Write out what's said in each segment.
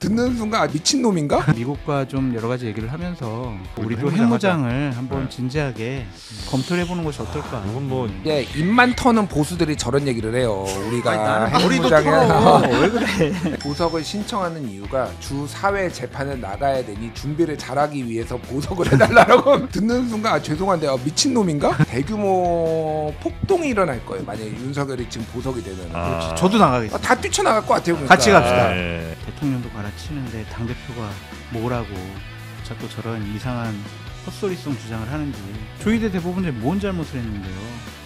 듣는 순간 미친놈인가? 미국과 좀 여러 가지 얘기를 하면서 우리도 핵무장을 한번 진지하게 검토를 해보는 것이 어떨까. 이건 뭐 예, 입만 터는 보수들이 저런 얘기를 해요. 우리가 핵무장에 왜 그래? 보석을 신청하는 이유가 주 사회 재판에 나가야 되니 준비를 잘하기 위해서 보석을 해달라고 듣는 순간 죄송한데 미친놈인가? 대규모 폭동이 일어날 거예요. 만약에 윤석열이 지금 보석이 되면. 저도 나가겠습니다. 다 뛰쳐나갈 것 같아요. 그러니까. 같이 갑시다. 네. 대통령도 갈아치는데 당대표가 뭐라고 자꾸 저런 이상한 헛소리성 주장을 하는지. 조희대 대법원장이 뭔 잘못을 했는데요?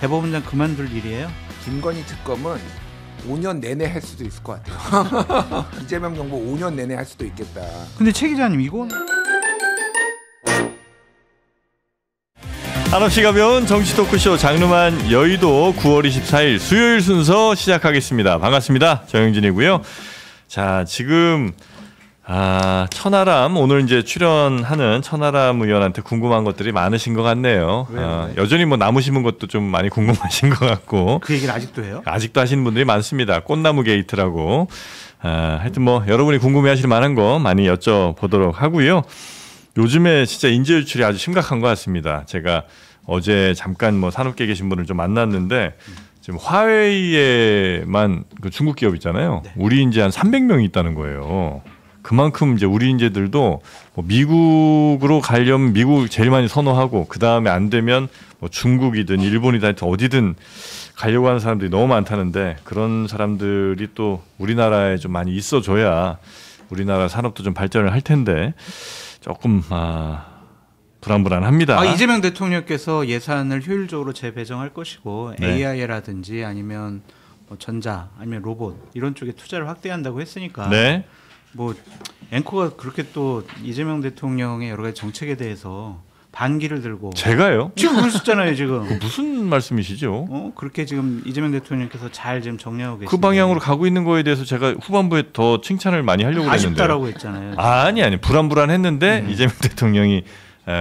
대법원장 그만둘 일이에요? 김건희 특검은 5년 내내 할 수도 있을 것 같아요. 이재명 정부 5년 내내 할 수도 있겠다. 근데 최 기자님 이건 한없이 가벼운 정치 토크쇼 장르만 여의도 9월 24일 수요일 순서 시작하겠습니다. 반갑습니다. 정영진이고요. 자, 지금 천하람 오늘 이제 출연하는 천하람 의원한테 궁금한 것들이 많으신 것 같네요. 여전히 뭐 나무 심은 것도 좀 많이 궁금하신 것 같고. 그 얘기를 아직도 해요? 아직도 하시는 분들이 많습니다. 꽃나무 게이트라고. 하여튼 뭐 여러분이 궁금해하실 만한 거 많이 여쭤보도록 하고요. 요즘에 진짜 인재 유출이 아주 심각한 것 같습니다. 제가 어제 잠깐 뭐 산업계에 계신 분을 좀 만났는데 지금 화웨이에만 그 중국 기업 있잖아요. 네. 우리 인재 한 300명이 있다는 거예요. 그만큼 이제 우리 인재들도 뭐 미국으로 가려면 미국 제일 많이 선호하고 그 다음에 안 되면 뭐 중국이든 일본이든 어디든 가려고 하는 사람들이 너무 많다는데 그런 사람들이 또 우리나라에 좀 많이 있어줘야 우리나라 산업도 좀 발전을 할 텐데. 조금 불안합니다. 이재명 대통령께서 예산을 효율적으로 재배정할 것이고 네. AI라든지 아니면 뭐 전자 아니면 로봇 이런 쪽에 투자를 확대한다고 했으니까 네. 뭐 앵커가 그렇게 또 이재명 대통령의 여러 가지 정책에 대해서 반기를 들고 제가요? 지금 그러셨잖아요 지금. 무슨 말씀이시죠? 그렇게 지금 이재명 대통령께서 잘 지금 정리하고 계신데 그 방향으로 가고 있는 거에 대해서 제가 후반부에 더 칭찬을 많이 하려고 했는데 아쉽다라고 했잖아요. 아니 불안했는데 이재명 대통령이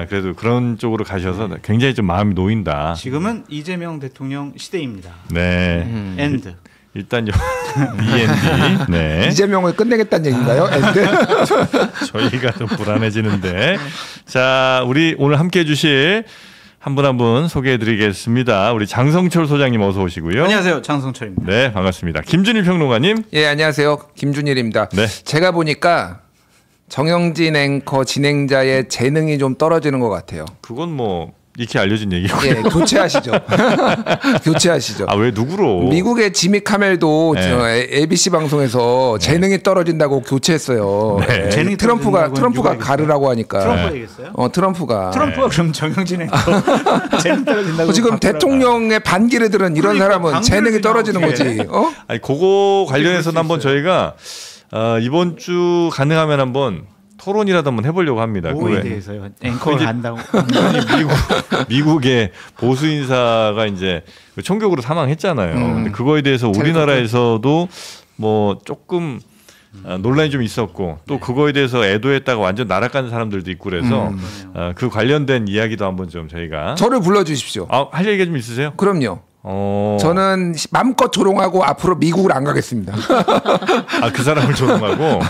그래도 그런 쪽으로 가셔서 굉장히 좀 마음이 놓인다. 지금은 이재명 대통령 시대입니다. 네. 엔드. 일단 END. 네. 이재명을 끝내겠다는 얘기인가요? 저희가 좀 불안해지는데. 자, 우리 오늘 함께해 주실 한 분 한 분 소개해드리겠습니다. 우리 장성철 소장님 어서 오시고요. 안녕하세요. 장성철입니다. 네, 반갑습니다. 김준일 평론가님. 예, 안녕하세요. 김준일입니다. 네. 제가 보니까 정영진 앵커 진행자의 재능이 좀 떨어지는 것 같아요. 그건 뭐 이렇게 알려진 얘기고요. 예, 교체하시죠. 교체하시죠. 왜 누구로? 미국의 지미 카멜도 ABC 방송에서 재능이 떨어진다고 교체했어요. 네. 재능이 트럼프가 가르라고 하니까. 트럼프가 얘기했어요? 트럼프가 그럼 정영진 앵커 재능 떨어진다고. 지금 대통령의 반기를 들은 이런 사람은 재능이 떨어지는 거지. 아니 그거 관련해서는 한번 저희가 이번 주 가능하면 한번 토론이라도 한번 해보려고 합니다. 뭐에 대해서요? 앵커를 한다고? 미국의 보수 인사가 이제 총격으로 사망했잖아요. 근데 그거에 대해서 우리나라에서도 뭐 조금 논란이 좀 있었고 또 그거에 대해서 애도했다가 완전 날아가는 사람들도 있고 그래서 그 관련된 이야기도 한번 좀 저희가 저를 불러주십시오. 할 얘기가 좀 있으세요? 그럼요. 저는 맘껏 조롱하고 앞으로 미국을 안 가겠습니다. 그 사람을 조롱하고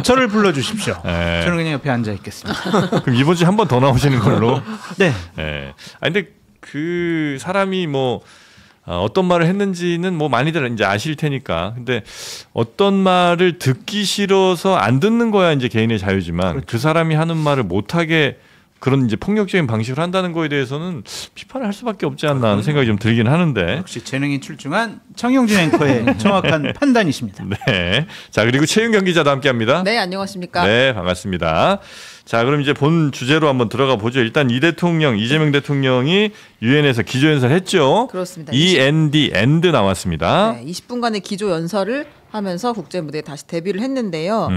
저를 불러주십시오. 네. 저는 그냥 옆에 앉아 있겠습니다. 그럼 이번 주에 한 번 더 나오시는 걸로. 네. 근데 그 사람이 뭐 어떤 말을 했는지는 뭐 많이들 이제 아실 테니까. 근데 어떤 말을 듣기 싫어서 안 듣는 거야 이제 개인의 자유지만 그렇죠. 그 사람이 하는 말을 못하게. 그런 이제 폭력적인 방식으로 한다는 거에 대해서는 비판을 할 수밖에 없지 않나 하는 생각이 좀 들긴 하는데. 역시 재능이 출중한 정영진 앵커의 정확한 판단이십니다. 네. 자, 그리고 최윤경 기자도 함께합니다. 네, 안녕하십니까. 네, 반갑습니다. 자, 그럼 이제 본 주제로 한번 들어가 보죠. 일단 이재명 대통령이 유엔에서 기조연설 했죠. 그렇습니다. END 나왔습니다. 네, 20분간의 기조연설을 하면서 국제 무대에 다시 데뷔를 했는데요.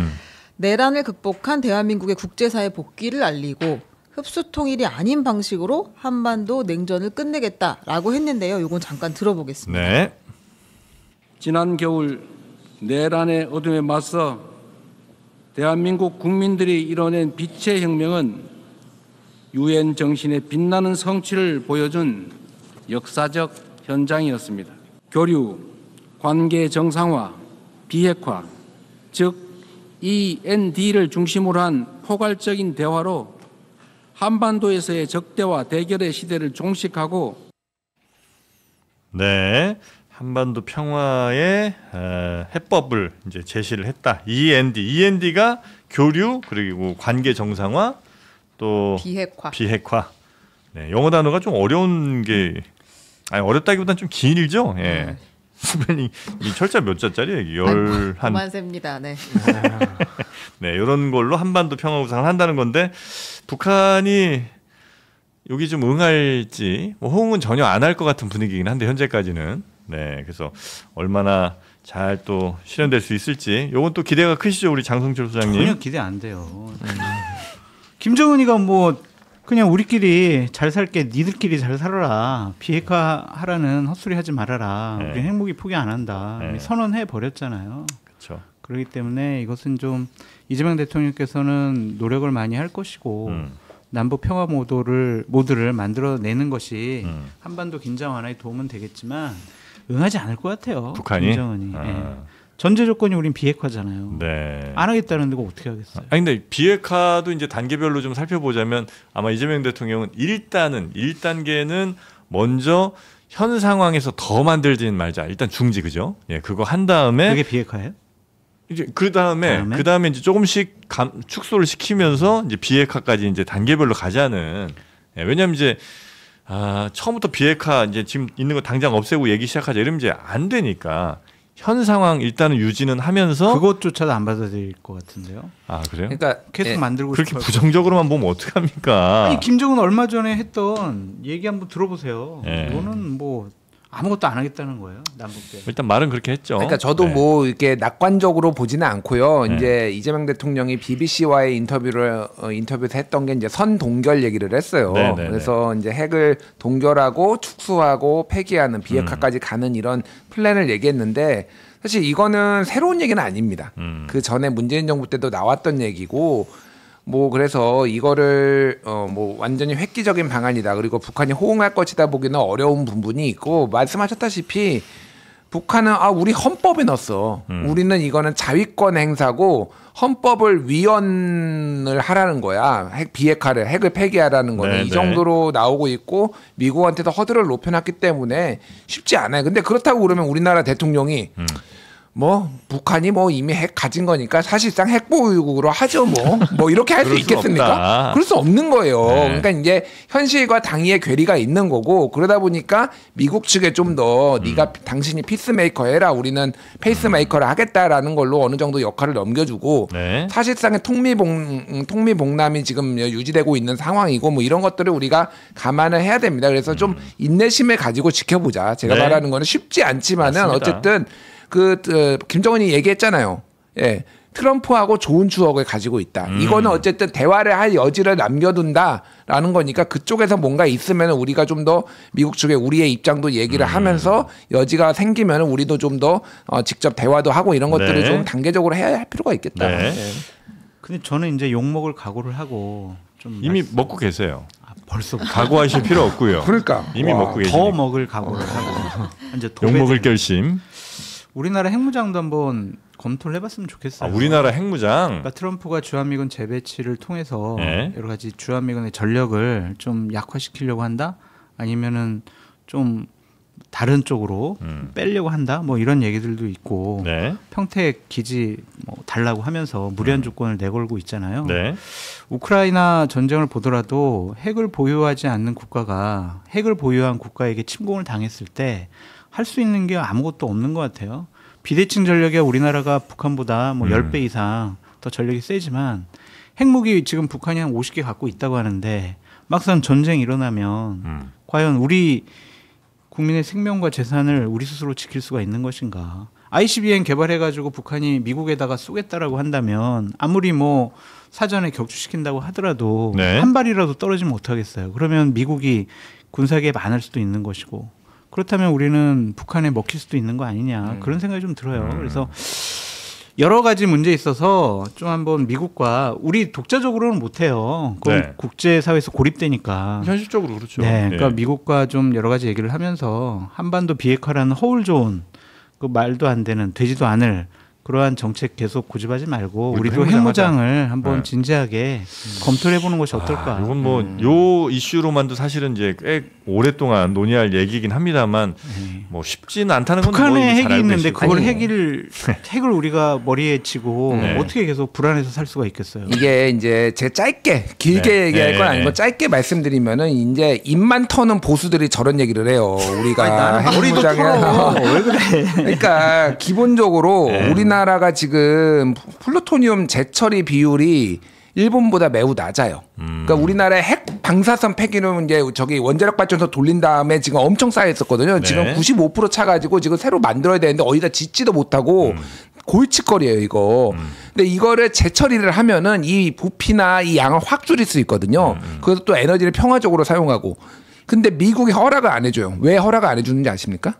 내란을 극복한 대한민국의 국제사회 복귀를 알리고 흡수 통일이 아닌 방식으로 한반도 냉전을 끝내겠다라고 했는데요. 이건 잠깐 들어보겠습니다. 네. 지난 겨울 내란의 어둠에 맞서 대한민국 국민들이 이뤄낸 빛의 혁명은 유엔 정신의 빛나는 성취를 보여준 역사적 현장이었습니다. 교류, 관계 정상화, 비핵화, 즉 END를 중심으로 한 포괄적인 대화로 한반도에서의 적대와 대결의 시대를 종식하고 네, 한반도 평화의 해법을 이제 제시를 했다. END가 교류 그리고 관계 정상화 또 비핵화. 네, 영어 단어가 좀 어려운 게 아니 어렵다기보다는 좀 길죠. 예. 수변이 이 철자 몇 자짜리예요? 그만 셉니다. 네. 네, 이런 걸로 한반도 평화 구상을 한다는 건데 북한이 여기 좀 응할지 뭐 호응은 전혀 안 할 것 같은 분위기긴 한데 현재까지는 네, 그래서 얼마나 잘 또 실현될 수 있을지 요건 또 기대가 크시죠, 우리 장성철 소장님? 전혀 기대 안 돼요. 김정은이가 뭐 그냥 우리끼리 잘 살게 니들끼리 잘 살아라 비핵화하라는 헛소리 하지 말아라 네. 우리 핵무기 포기 안 한다 네. 선언해 버렸잖아요. 그렇죠. 그렇기 때문에 이것은 좀 이재명 대통령께서는 노력을 많이 할 것이고 남북 평화 모드를 만들어내는 것이 한반도 긴장 완화에 도움은 되겠지만 응하지 않을 것 같아요. 북한이? 김정은이. 예. 전제 조건이 우린 비핵화잖아요. 네. 안 하겠다는 데가 어떻게 하겠어요? 아니 근데 비핵화도 이제 단계별로 좀 살펴보자면 아마 이재명 대통령은 1단계는 먼저 현 상황에서 더 만들지는 말자. 일단 중지 그죠? 예, 그거 한 다음에 그게 비핵화예요? 이제 그 다음에 이제 조금씩 축소를 시키면서 이제 비핵화까지 이제 단계별로 가자는. 예, 왜냐하면 이제 처음부터 비핵화 이제 지금 있는 거 당장 없애고 얘기 시작하자 이러면 이제 안 되니까. 현 상황 일단은 유지는 하면서 그것조차도 안 받아들일 것 같은데요. 아 그래요? 그러니까 계속 만들고 그렇게 싶어요. 부정적으로만 보면 어떡합니까? 아니 김정은 얼마 전에 했던 얘기 한번 들어보세요. 예. 이거는 뭐 아무것도 안 하겠다는 거예요. 남북 때. 일단 말은 그렇게 했죠. 그러니까 저도 네. 뭐 이렇게 낙관적으로 보지는 않고요. 네. 이제 이재명 대통령이 BBC와의 인터뷰에서 했던 게 이제 선 동결 얘기를 했어요. 네, 네, 그래서 이제 핵을 동결하고 축소하고 폐기하는 비핵화까지 가는 이런 플랜을 얘기했는데 사실 이거는 새로운 얘기는 아닙니다. 그 전에 문재인 정부 때도 나왔던 얘기고 뭐 그래서 이거를 뭐 완전히 획기적인 방안이다. 그리고 북한이 호응할 것이다 보기는 어려운 부분이 있고 말씀하셨다시피 북한은 우리 헌법에 넣었어. 우리는 이거는 자위권 행사고 헌법을 위헌을 하라는 거야. 핵 비핵화를 핵을 폐기하라는 거는 네, 이 정도로 나오고 있고 미국한테도 허들을 높여놨기 때문에 쉽지 않아요. 근데 그렇다고 그러면 우리나라 대통령이 뭐 북한이 뭐 이미 핵 가진 거니까 사실상 핵 보유국으로 하죠 뭐 이렇게 할 수 그럴 수 있겠습니까? 없다. 그럴 수 없는 거예요. 네. 그러니까 이제 현실과 당위의 괴리가 있는 거고 그러다 보니까 미국 측에 좀 더 네가 당신이 피스메이커 해라 우리는 페이스메이커를 하겠다라는 걸로 어느 정도 역할을 넘겨주고 네. 사실상의 통미봉남이 지금 유지되고 있는 상황이고 뭐 이런 것들을 우리가 감안을 해야 됩니다. 그래서 좀 인내심을 가지고 지켜보자. 제가 네. 말하는 거는 쉽지 않지만은 맞습니다. 어쨌든 김정은이 얘기했잖아요. 예. 트럼프하고 좋은 추억을 가지고 있다. 이거는 어쨌든 대화를 할 여지를 남겨둔다라는 거니까 그쪽에서 뭔가 있으면 우리가 좀 더 미국 측에 우리의 입장도 얘기를 하면서 여지가 생기면 우리도 좀 더 직접 대화도 하고 이런 것들을 네. 좀 단계적으로 해야 할 필요가 있겠다. 네. 근데 저는 이제 욕 먹을 각오를 하고 좀 이미 먹고 계세요. 벌써 각오하실 필요 없고요. 그러니까 이미 먹고 계시니까. 더 먹을 각오를 하고 이제 욕 먹을 도배되는- 결심. 우리나라 핵무장도 한번 검토를 해봤으면 좋겠어요. 우리나라 핵무장. 그러니까 트럼프가 주한미군 재배치를 통해서 네. 여러 가지 주한미군의 전력을 좀 약화시키려고 한다? 아니면은 좀 다른 쪽으로 빼려고 한다? 뭐 이런 얘기들도 있고 네. 평택 기지 뭐 달라고 하면서 무리한 조건을 내걸고 있잖아요. 네. 우크라이나 전쟁을 보더라도 핵을 보유하지 않는 국가가 핵을 보유한 국가에게 침공을 당했을 때 할 수 있는 게 아무것도 없는 것 같아요. 비대칭 전력에 우리나라가 북한보다 뭐 10배 이상 더 전력이 세지만 핵무기 지금 북한이 한 50개 갖고 있다고 하는데 막상 전쟁이 일어나면 과연 우리 국민의 생명과 재산을 우리 스스로 지킬 수가 있는 것인가. ICBM 개발해가지고 북한이 미국에다가 쏘겠다라고 한다면 아무리 뭐 사전에 격추시킨다고 하더라도 네. 한 발이라도 떨어지면 어떡하겠어요. 그러면 미국이 군사개입 안 할 수도 있는 것이고 그렇다면 우리는 북한에 먹힐 수도 있는 거 아니냐 그런 생각이 좀 들어요. 그래서 여러 가지 문제에 있어서 좀 한번 미국과 우리 독자적으로는 못해요. 그건 네. 국제사회에서 고립되니까. 현실적으로 그렇죠. 네, 그러니까 예. 미국과 좀 여러 가지 얘기를 하면서 한반도 비핵화라는 허울 좋은 그 말도 안 되는 되지도 않을 그러한 정책 계속 고집하지 말고 우리도 우리도 핵무장을 한번 네. 진지하게 검토를 해보는 것이 어떨까. 이건 뭐 요 이슈로만도 사실은 이제 꽤 오랫동안 논의할 얘기긴 합니다만 뭐 쉽지는 않다는 건 북한에 뭐 이미 잘 핵이 알고 있는데 계시고. 그걸 아니, 핵을 우리가 머리에 치고 네. 어떻게 계속 불안해서 살 수가 있겠어요. 이게 이제 제 짧게 길게 네. 얘기할 건 네. 아니고 짧게 말씀드리면은 이제 입만 터는 보수들이 저런 얘기를 해요. 우리가 머리도 털어. 왜 그래? 그러니까 기본적으로 네. 우리나라가 지금 플루토늄 재처리 비율이 일본보다 매우 낮아요. 그러니까 우리나라의 핵 방사선 폐기는 이제 저기 원자력 발전소 돌린 다음에 지금 엄청 쌓여 있었거든요. 네. 지금 95% 차가지고 지금 새로 만들어야 되는데 어디다 짓지도 못하고 골칫거리예요 이거. 근데 이거를 재처리를 하면은 이 부피나 이 양을 확 줄일 수 있거든요. 그래서 또 에너지를 평화적으로 사용하고. 근데 미국이 허락을 안 해줘요. 왜 허락을 안 해주는지 아십니까?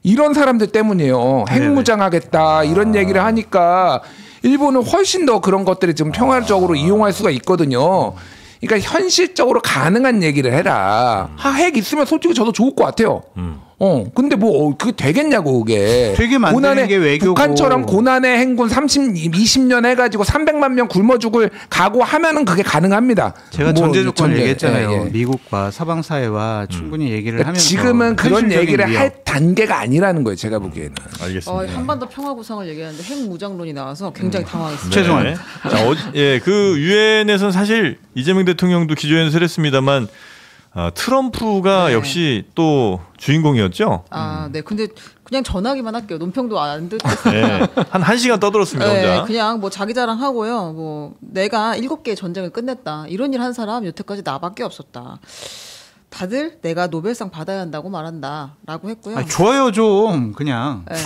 이런 사람들 때문이에요. 핵무장하겠다 이런 얘기를 하니까 일본은 훨씬 더 그런 것들이 좀 평화적으로 이용할 수가 있거든요. 그러니까 현실적으로 가능한 얘기를 해라. 핵 있으면 솔직히 저도 좋을 것 같아요. 근데 뭐 그게 되겠냐고 그게. 되게 만드는 게 외교고. 북한처럼 고난의 행군 20년 해가지고 300만 명 굶어 죽을 각오하면은 그게 가능합니다. 제가 뭐 전제 조건 전제, 얘기했잖아요. 예, 예. 미국과 서방 사회와 충분히 얘기를 그러니까 하면서 지금은 그런 현실적인 얘기를 위협. 할 단계가 아니라는 거예요. 제가 보기에는. 알겠습니다. 한반도 평화 구상을 얘기하는데 핵무장론이 나와서 굉장히 당황했습니다. 죄송합니다. 자, 그 유엔에서는 사실 이재명 대통령도 기조연설을 했습니다만 트럼프가 네. 역시 또 주인공이었죠. 네. 근데 그냥 전화기만 할게요. 논평도 안 듣겠어요. 네. 한 1시간 떠들었습니다. 네, 혼자. 그냥 뭐 자기 자랑하고요. 뭐 내가 7개의 전쟁을 끝냈다. 이런 일 한 사람 여태까지 나밖에 없었다. 다들 내가 노벨상 받아야 한다고 말한다라고 했고요. 아니, 줘요 좀 그냥. 네.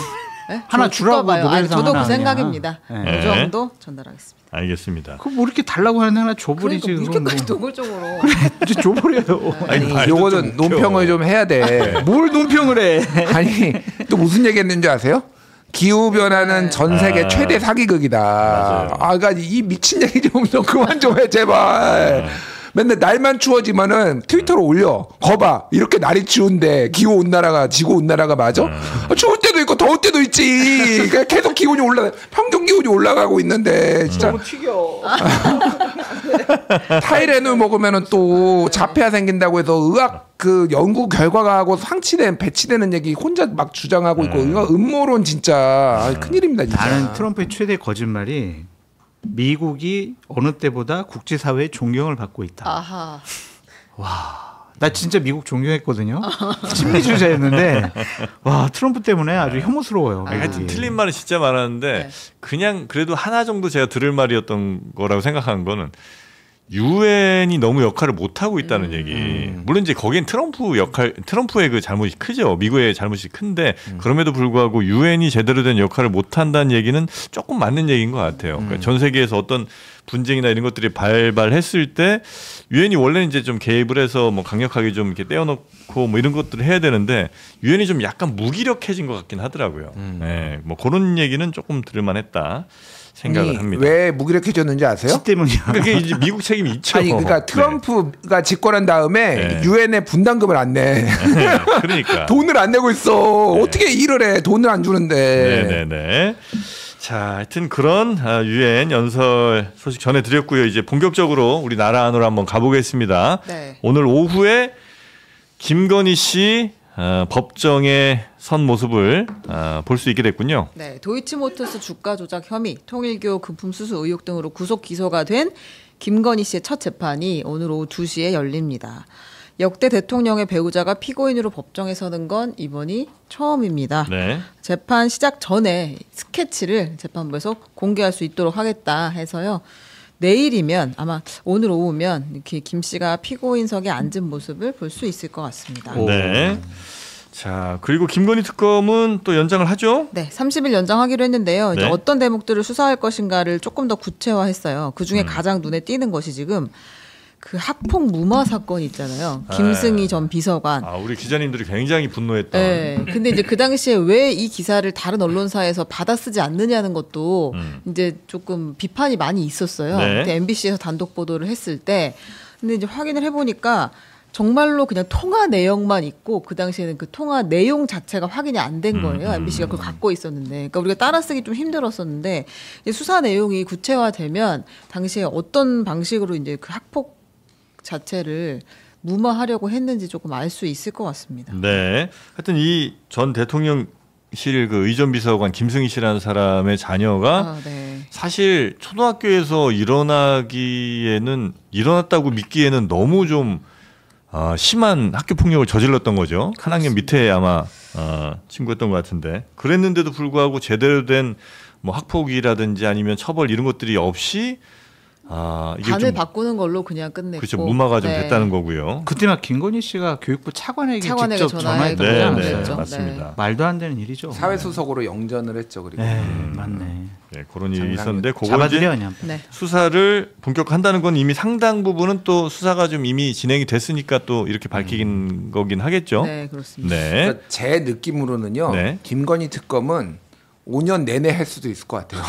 네? 하나 저 주라고 줄까 봐요. 노벨상 저도 하나 그 생각입니다. 그냥. 그 정도 전달하겠습니다. 알겠습니다. 그 뭐 이렇게 달라고 하는 하나 줘버리지. 그러니까 그럼 이렇게까지 뭐. 노골적으로. 이제 줘버려요. 아니 말도 요거는 좀 웃겨. 논평을 좀 해야 돼. 뭘 논평을 해? 아니 또 무슨 얘기했는지 아세요? 기후 변화는 전 세계 최대 사기극이다. 맞아요. 그러니까 이 미친 얘기 좀 그만 좀 해 제발. 맨날 날만 추워지면은 트위터로 올려. 거봐 이렇게 날이 추운데 기후 온난화가 지구 온난화가 맞아? 추울 때도 있고 더울 때도 있지. 그러니까 계속 기온이 평균 기온이 올라가고 있는데 진짜 튀겨. 타이레놀 먹으면은 또 자폐아 생긴다고 해서 의학 그 연구 결과가 하고 배치되는 얘기 혼자 막 주장하고 있고 이거 음모론 진짜 큰일입니다 진짜. 나는 트럼프의 최대 거짓말이 미국이 어느 때보다 국제사회의 존경을 받고 있다. 아하. 나 진짜 미국 존경했거든요. 친미주의자였는데 와 트럼프 때문에 아주 혐오스러워요. 하여튼 미국이. 틀린 말은 진짜 많았는데 네. 그냥 그래도 하나 정도 제가 들을 말이었던 거라고 생각하는 거는 유엔이 너무 역할을 못 하고 있다는 얘기. 물론 이제 거긴 트럼프의 그 잘못이 크죠. 미국의 잘못이 큰데 그럼에도 불구하고 유엔이 제대로 된 역할을 못 한다는 얘기는 조금 맞는 얘기인 것 같아요. 그러니까 전 세계에서 어떤 분쟁이나 이런 것들이 발발했을 때 유엔이 원래는 이제 좀 개입을 해서 뭐 강력하게 좀 이렇게 떼어놓고 뭐 이런 것들을 해야 되는데 유엔이 좀 약간 무기력해진 것 같긴 하더라고요. 네, 뭐 그런 얘기는 조금 들을만했다 생각을 합니다. 왜 무기력해졌는지 아세요? 지 때문이야. 그게 이제 미국 책임이 있죠. 아니 그러니까 트럼프가 집권한 다음에 네. 유엔에 분담금을 안 내. 네, 그러니까. 돈을 안 내고 있어. 어떻게 일을 해? 돈을 안 주는데. 네네네. 자, 하여튼 그런 유엔 연설 소식 전해드렸고요. 이제 본격적으로 우리 나라 안으로 한번 가보겠습니다. 네. 오늘 오후에 김건희 씨 법정에 선 모습을 볼 수 있게 됐군요. 네, 도이치모터스 주가 조작 혐의, 통일교 금품 수수 의혹 등으로 구속 기소가 된 김건희 씨의 첫 재판이 오늘 오후 2시에 열립니다. 역대 대통령의 배우자가 피고인으로 법정에 서는 건 이번이 처음입니다. 네. 재판 시작 전에 스케치를 재판부에서 공개할 수 있도록 하겠다 해서요. 내일이면 아마 오늘 오후면 이렇게 김 씨가 피고인석에 앉은 모습을 볼 수 있을 것 같습니다. 네. 자, 그리고 김건희 특검은 또 연장을 하죠? 네, 30일 연장하기로 했는데요. 이제 네. 어떤 대목들을 수사할 것인가를 조금 더 구체화했어요. 그 중에 가장 눈에 띄는 것이 지금 그 학폭 무마 사건 있잖아요. 김승희 전 비서관. 우리 기자님들이 굉장히 분노했던. 네. 근데 이제 그 당시에 왜 이 기사를 다른 언론사에서 받아쓰지 않느냐는 것도 이제 조금 비판이 많이 있었어요. 네. 그때 MBC에서 단독 보도를 했을 때. 근데 이제 확인을 해보니까 정말로 그냥 통화 내역만 있고 그 당시에는 그 통화 내용 자체가 확인이 안 된 거예요. MBC가 그걸 갖고 있었는데, 그러니까 우리가 따라쓰기 좀 힘들었었는데 이제 수사 내용이 구체화되면 당시에 어떤 방식으로 이제 그 학폭 자체를 무마하려고 했는지 조금 알 수 있을 것 같습니다. 네. 하여튼 이 전 대통령실 그 의전비서관 김승희 씨라는 사람의 자녀가 네. 사실 초등학교에서 일어났다고 믿기에는 너무 좀 심한 학교 폭력을 저질렀던 거죠. 한 학년 밑에 아마 친구였던 것 같은데, 그랬는데도 불구하고 제대로 된 뭐 학폭이라든지 아니면 처벌 이런 것들이 없이 이게 반을 좀 바꾸는 걸로 그냥 끝냈고, 그렇죠. 무마가 좀 네. 됐다는 거고요. 그때 막 김건희 씨가 교육부 차관에게 차관에게 직접 전화해서 전화했던 네, 거잖아요. 네, 맞습니다. 말도 안 되는 일이죠. 사회수석으로 영전을 했죠. 그리고 네, 맞네. 네, 그런 일이 장난이었죠. 있었는데 그걸 잡아들여 이제 그냥. 네. 수사를 본격화한다는 건 이미 상당 부분은 또 수사가 좀 이미 진행이 됐으니까 또 이렇게 밝힌 거긴 하겠죠. 네, 그렇습니다. 네. 그러니까 제 느낌으로는요. 네. 김건희 특검은 5년 내내 할 수도 있을 것 같아요.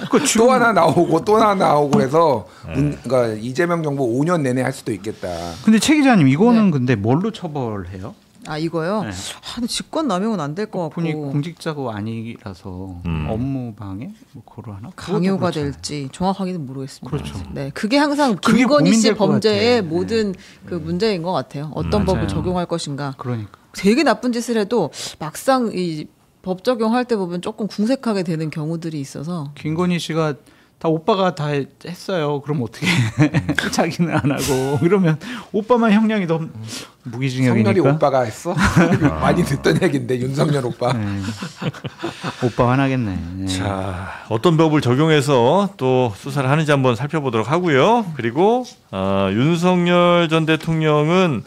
그 지금 또 하나 나오고 또 하나 나오고 해서 그러니까 이재명 정부 5년 내내 할 수도 있겠다. 근데 최 기자님 이거는 네. 근데 뭘로 처벌해요? 아 이거요? 네. 근데 직권 남용은 안 될 것 본인 같고 공직자가 아니라서 업무 방해 뭐 그걸 하나? 강요가 그것도 그렇잖아요. 될지 정확하게는 모르겠습니다. 그렇죠. 네, 그게 항상 그게 김건희 씨 고민될 것 범죄의 같아. 모든 그 문제인 것 같아요. 어떤 맞아요. 법을 적용할 것인가. 그러니까. 되게 나쁜 짓을 해도 막상 이 법 적용할 때 보면 조금 궁색하게 되는 경우들이 있어서. 김건희 씨가 다 오빠가 다 했어요. 그럼 어떻게 자기는 안 하고 그러면 오빠만 형량이 더 무기징역이니까. 성렬이 오빠가 했어? 많이 듣던 얘기인데 윤석열 오빠. 네. 오빠만 하겠네. 네. 자, 어떤 법을 적용해서 또 수사를 하는지 한번 살펴보도록 하고요. 그리고 윤석열 전 대통령은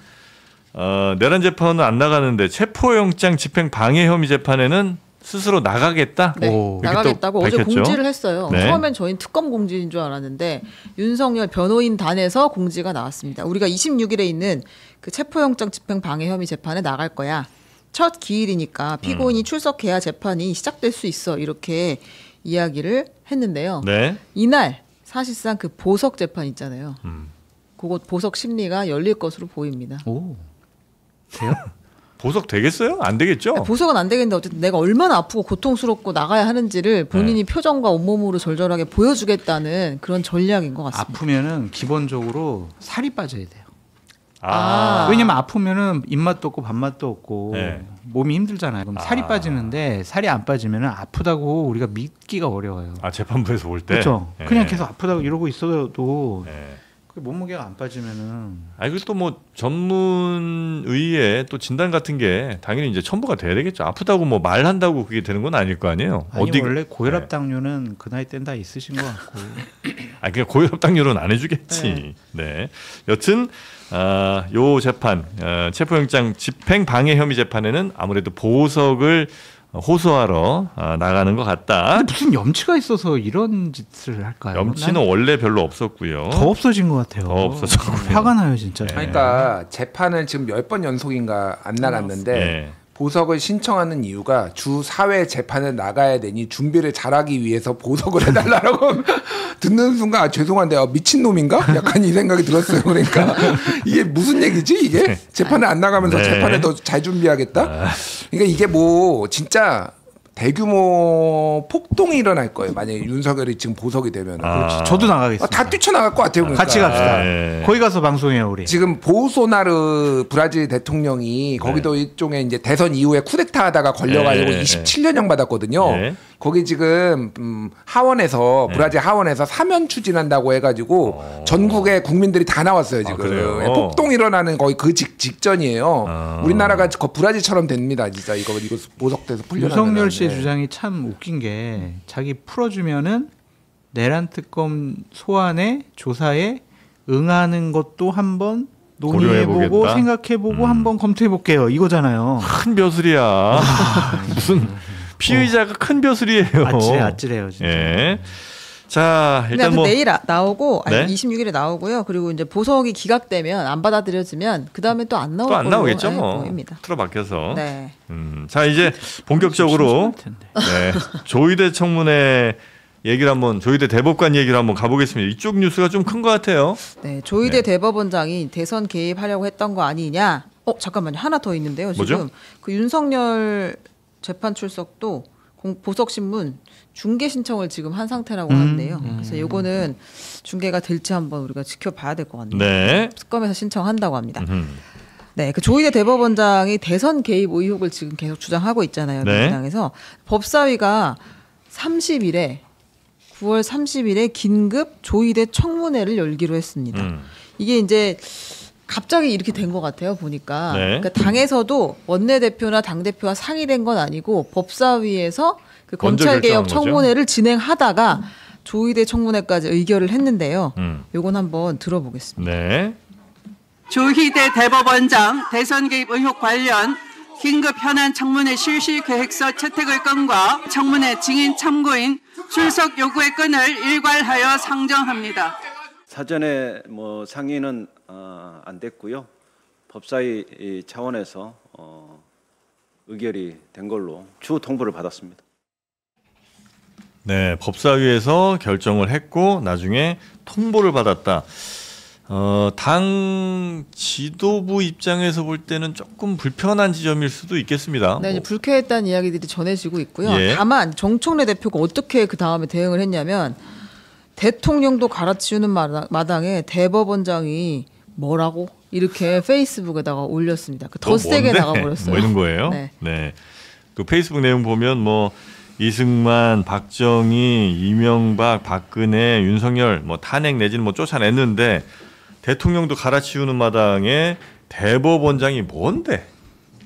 내란 재판은 안 나가는데 체포영장 집행 방해 혐의 재판에는 스스로 나가겠다. 네, 오. 나가겠다고 어제 밝혔죠? 공지를 했어요. 네. 처음엔 저희는 특검 공지인 줄 알았는데 윤석열 변호인 단에서 공지가 나왔습니다. 우리가 26일에 있는 그 체포영장 집행 방해 혐의 재판에 나갈 거야. 첫 기일이니까 피고인이 출석해야 재판이 시작될 수 있어. 이렇게 이야기를 했는데요. 네. 이날 사실상 그 보석 재판 있잖아요. 그곳 보석 심리가 열릴 것으로 보입니다. 오. 돼요? 보석 되겠어요? 안 되겠죠? 보석은 안 되겠는데 어쨌든 내가 얼마나 아프고 고통스럽고 나가야 하는지를 본인이 표정과 온몸으로 절절하게 보여주겠다는 그런 전략인 것 같습니다. 아프면은 기본적으로 살이 빠져야 돼요. 아. 왜냐면 아프면은 입맛도 없고 밥맛도 없고 네. 몸이 힘들잖아요. 그럼 살이 빠지는데 살이 안 빠지면은 아프다고 우리가 믿기가 어려워요. 재판부에서 볼 때. 그렇죠. 네. 그냥 계속 아프다고 이러고 있어도 네. 그 몸무게가 안 빠지면은 그리고 또 뭐 전문의의 또 진단 같은 게 당연히 이제 첨부가 돼야 되겠죠. 아프다고 뭐 말한다고 그게 되는 건 아닐 거 아니에요. 아니 원래 고혈압 네. 당뇨는 그 나이 땐 다 있으신 것 같고. 그냥 고혈압 당뇨는 안 해주겠지. 네. 여튼 요 재판 체포영장 집행 방해 혐의 재판에는 아무래도 보석을 호소하러 나가는 것 같다. 근데 무슨 염치가 있어서 이런 짓을 할까요? 염치는 원래 별로 없었고요. 더 없어진 것 같아요. 더 없어졌고요. 화가 나요 진짜. 네. 그러니까 재판을 지금 10번 연속인가 안 나갔는데 네. 보석을 신청하는 이유가 주 4회 재판을 나가야 되니 준비를 잘하기 위해서 보석을 해달라고 듣는 순간 죄송한데 미친놈인가? 약간 이 생각이 들었어요. 그러니까 이게 무슨 얘기지 이게? 재판을 안 나가면서 네. 재판을 더 잘 준비하겠다? 그러니까 이게 뭐 진짜 대규모 폭동이 일어날 거예요. 만약에 윤석열이 지금 보석이 되면 저도 나가겠습니다. 다 뛰쳐나갈 것 같아요. 그러니까. 같이 갑시다. 네. 거기 가서 방송해요 우리. 지금 보우소나르 브라질 대통령이 거기도 일종의 이제 대선 이후에 쿠데타하다가 걸려가지고 네. 27년형 받았거든요. 네. 거기 지금 하원에서 브라질 하원에서 사면 추진한다고 해가지고 전국의 국민들이 다 나왔어요 지금. 그래요? 폭동 일어나는 거의 그 직전이에요. 우리나라가 브라질처럼 됩니다 진짜 이거 보석돼서 풀려나면. 윤석열 씨의 주장이 참 웃긴 게 자기 풀어주면은 내란 특검 소환에 조사에 응하는 것도 한번 논의해보고 고려해보겠다. 생각해보고 한번 검토해볼게요 이거잖아요. 큰 벼슬이야. 무슨 피의자가 큰 벼슬이에요. 아찔해요 진짜. 예. 자, 근데 일단 아무튼 뭐 내일 나오고 네? 26일에 나오고요. 그리고 이제 보석이 기각되면 안 받아들여지면 그 다음에 또 안 나올 또 안 걸로 나오겠죠, 뭐. 보입니다. 틀어박혀서. 네. 자, 이제 본격적으로 심심할 텐데. 네, 조의대 청문회 얘기를 한번 조희대 대법관 얘기를 한번 가보겠습니다. 이쪽 뉴스가 좀 큰 것 같아요. 네, 조희대 네. 대법원장이 대선 개입하려고 했던 거 아니냐? 잠깐만요. 하나 더 있는데요. 뭐죠? 지금 그 윤석열 재판 출석도 보석신문 중계 신청을 지금 한 상태라고 하는데요. 그래서 요거는 중계가 될지 한번 우리가 지켜봐야 될 것 같네요. 네. 특검에서 신청한다고 합니다. 네, 그 조희대 대법원장이 대선 개입 의혹을 지금 계속 주장하고 있잖아요. 네. 민주당에서 법사위가 9월 30일에 긴급 조희대 청문회를 열기로 했습니다. 이게 이제 갑자기 이렇게 된 것 같아요. 보니까. 네. 그러니까 당에서도 원내대표나 당대표와 상의된 건 아니고 법사위에서 그 먼저 검찰개혁 결정한 거죠. 청문회를 진행하다가 조희대 청문회까지 의결을 했는데요. 요건 한번 들어보겠습니다. 네. 조희대 대법원장 대선 개입 의혹 관련 긴급 현안 청문회 실시 계획서 채택의 건과 청문회 증인 참고인 출석 요구의 건을 일괄하여 상정합니다. 사전에 상의는 안 됐고요. 법사위 차원에서 의결이 된 걸로 추후 통보를 받았습니다. 네, 법사위에서 결정을 했고 나중에 통보를 받았다. 당 지도부 입장에서 볼 때는 조금 불편한 지점일 수도 있겠습니다. 네, 이제 불쾌했다는 이야기들이 전해지고 있고요. 예. 다만 정청래 대표가 어떻게 그 다음에 대응을 했냐면 대통령도 갈아치우는 마당에 대법원장이 뭐라고 이렇게 페이스북에다가 올렸습니다. 더 세게 나가버렸어요. 뭐 이런 거예요? 네. 네. 그 페이스북 내용 보면 뭐 이승만, 박정희, 이명박, 박근혜, 윤석열 뭐 탄핵 내지는 뭐 쫓아냈는데 대통령도 갈아치우는 마당에 대법원장이 뭔데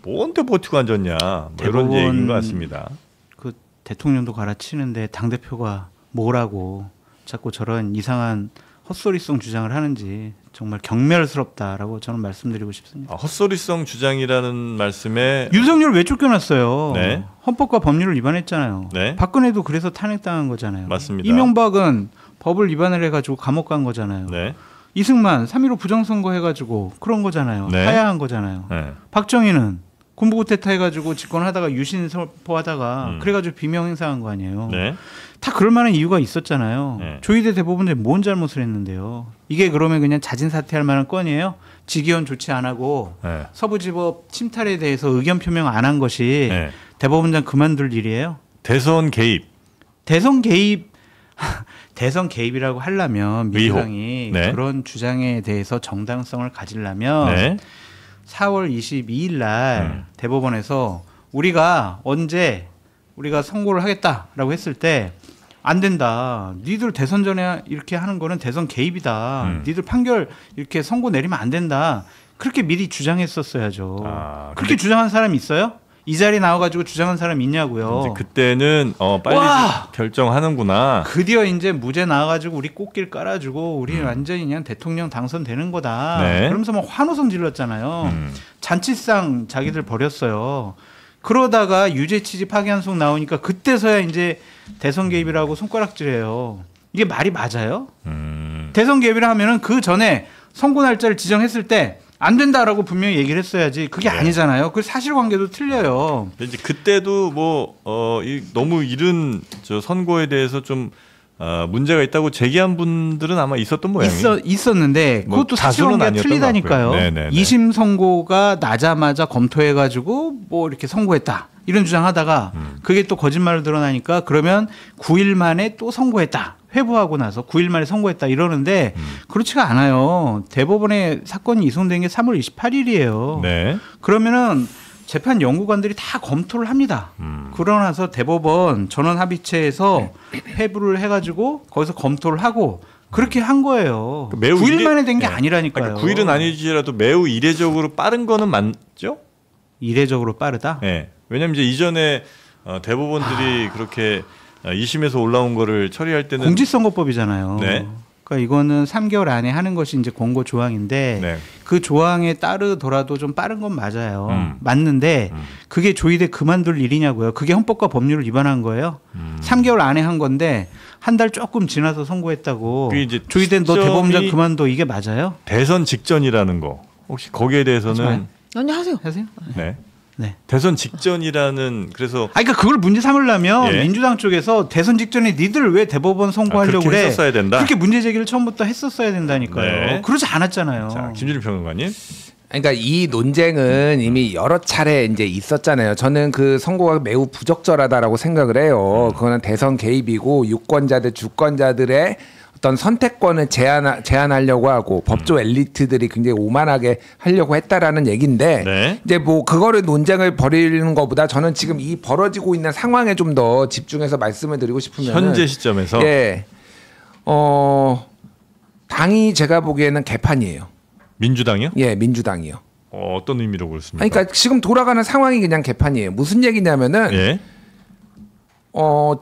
버티고 앉았냐 뭐 이런 얘기인 것 같습니다. 그 대통령도 갈아치는데 당 대표가 뭐라고 자꾸 저런 이상한 헛소리성 주장을 하는지 정말 경멸스럽다라고 저는 말씀드리고 싶습니다. 헛소리성 주장이라는 말씀에 윤석열 왜 쫓겨났어요? 네. 헌법과 법률을 위반했잖아요. 네. 박근혜도 그래서 탄핵당한 거잖아요. 맞습니다. 이명박은 법을 위반을 해가지고 감옥 간 거잖아요. 네. 이승만 3.15 부정선거 해가지고 그런 거잖아요. 네. 하야한 거잖아요. 네. 박정희는 군부구태타 해가지고 집권하다가 유신 선포하다가 그래가지고 비명 행사한 거 아니에요. 네. 다 그럴 만한 이유가 있었잖아요. 네. 조희대 대법원장이 뭔 잘못을 했는데요. 이게 그러면 그냥 자진 사퇴할 만한 건이에요. 직위원 조치 안 하고 네. 서부지법 침탈에 대해서 의견 표명 안 한 것이 네. 대법원장 그만둘 일이에요. 대선 개입. 대선 개입이라고 하려면 민주당이 네. 그런 주장에 대해서 정당성을 가지려면 네. 4월 22일 날 대법원에서 우리가 언제 우리가 선고를 하겠다라고 했을 때 안 된다. 니들 대선 전에 이렇게 하는 거는 대선 개입이다. 니들 판결 이렇게 선고 내리면 안 된다. 그렇게 미리 주장했었어야죠. 그렇게 주장한 사람이 있어요? 이 자리에 나와가지고 주장한 사람 있냐고요. 이제 그때는 빨리 와! 결정하는구나. 드디어 이제 무죄 나와가지고 우리 꽃길 깔아주고 우리 완전히 그냥 대통령 당선되는 거다. 네. 그러면서 막 환호성 질렀잖아요. 잔치상 자기들 벌였어요. 그러다가 유죄 취지 파기환송 나오니까 그때서야 이제 대선 개입이라고 손가락질해요. 이게 말이 맞아요? 대선 개입이라 하면은 그 전에 선고 날짜를 지정했을 때 안 된다라고 분명히 얘기를 했어야지. 그게 아니잖아요. 그 사실관계도 틀려요. 근데 이제 그때도 너무 이른 선고에 대해서 좀 문제가 있다고 제기한 분들은 아마 있었던 모양이에요. 있었는데 뭐 그것도 다수는 사실관계가 아니었던 틀리다니까요. 것 같고요. 네네네. 2심 선고가 나자마자 검토해가지고 뭐 이렇게 선고했다. 이런 주장하다가 그게 또 거짓말로 드러나니까 그러면 9일 만에 또 선고했다. 회부하고 나서 9일 만에 선고했다 이러는데 그렇지가 않아요. 대법원에 사건이 이송된 게 3월 28일이에요. 네. 그러면은 재판 연구관들이 다 검토를 합니다. 그러고 나서 대법원 전원합의체에서 회부를 해가지고 거기서 검토를 하고 그렇게 한 거예요. 매우 9일 만에 된 게 아니라니까요. 그러니까 9일은 아니지라도 매우 이례적으로 빠른 거는 맞죠? 이례적으로 빠르다? 네. 왜냐하면 이제 이전에 대법원들이 그렇게 2심에서 올라온 거를 처리할 때는 공직선거법이잖아요. 네. 그러니까 이거는 3개월 안에 하는 것이 이제 공고 조항인데 네. 그 조항에 따르더라도 좀 빠른 건 맞아요. 맞는데 그게 조희대 그만둘 일이냐고요. 그게 헌법과 법률을 위반한 거예요. 3개월 안에 한 건데 한 달 조금 지나서 선고했다고. 그게 이제 조희대 너 시점이 대법원장 그만둬 이게 맞아요? 대선 직전이라는 거 혹시 거기에 대서는 아니 하세요. 하세요? 네. 네. 대선 직전이라는 그래서 그러니까 그걸 문제 삼으려면 예. 민주당 쪽에서 대선 직전에 니들 왜 대법원 선고하려고 그렇게 그래? 했었어야 된다. 그렇게 문제 제기를 처음부터 했었어야 된다니까요. 네. 그러지 않았잖아요. 자, 김준일 평론가님. 그러니까 이 논쟁은 이미 여러 차례 이제 있었잖아요. 저는 그 선고가 매우 부적절하다라고 생각을 해요. 그거는 대선 개입이고 유권자들, 주권자들의 어떤 선택권을 제한하려고 하고 법조 엘리트들이 굉장히 오만하게 하려고 했다라는 얘기인데 네. 이제 뭐 그거를 논쟁을 벌이는 것보다 저는 지금 이 벌어지고 있는 상황에 좀 더 집중해서 말씀을 드리고 싶으면 현재 시점에서 예, 당이 제가 보기에는 개판이에요. 민주당이요? 예, 민주당이요. 어떤 의미로 그렇습니까? 그러니까 지금 돌아가는 상황이 그냥 개판이에요. 무슨 얘기냐면은 예.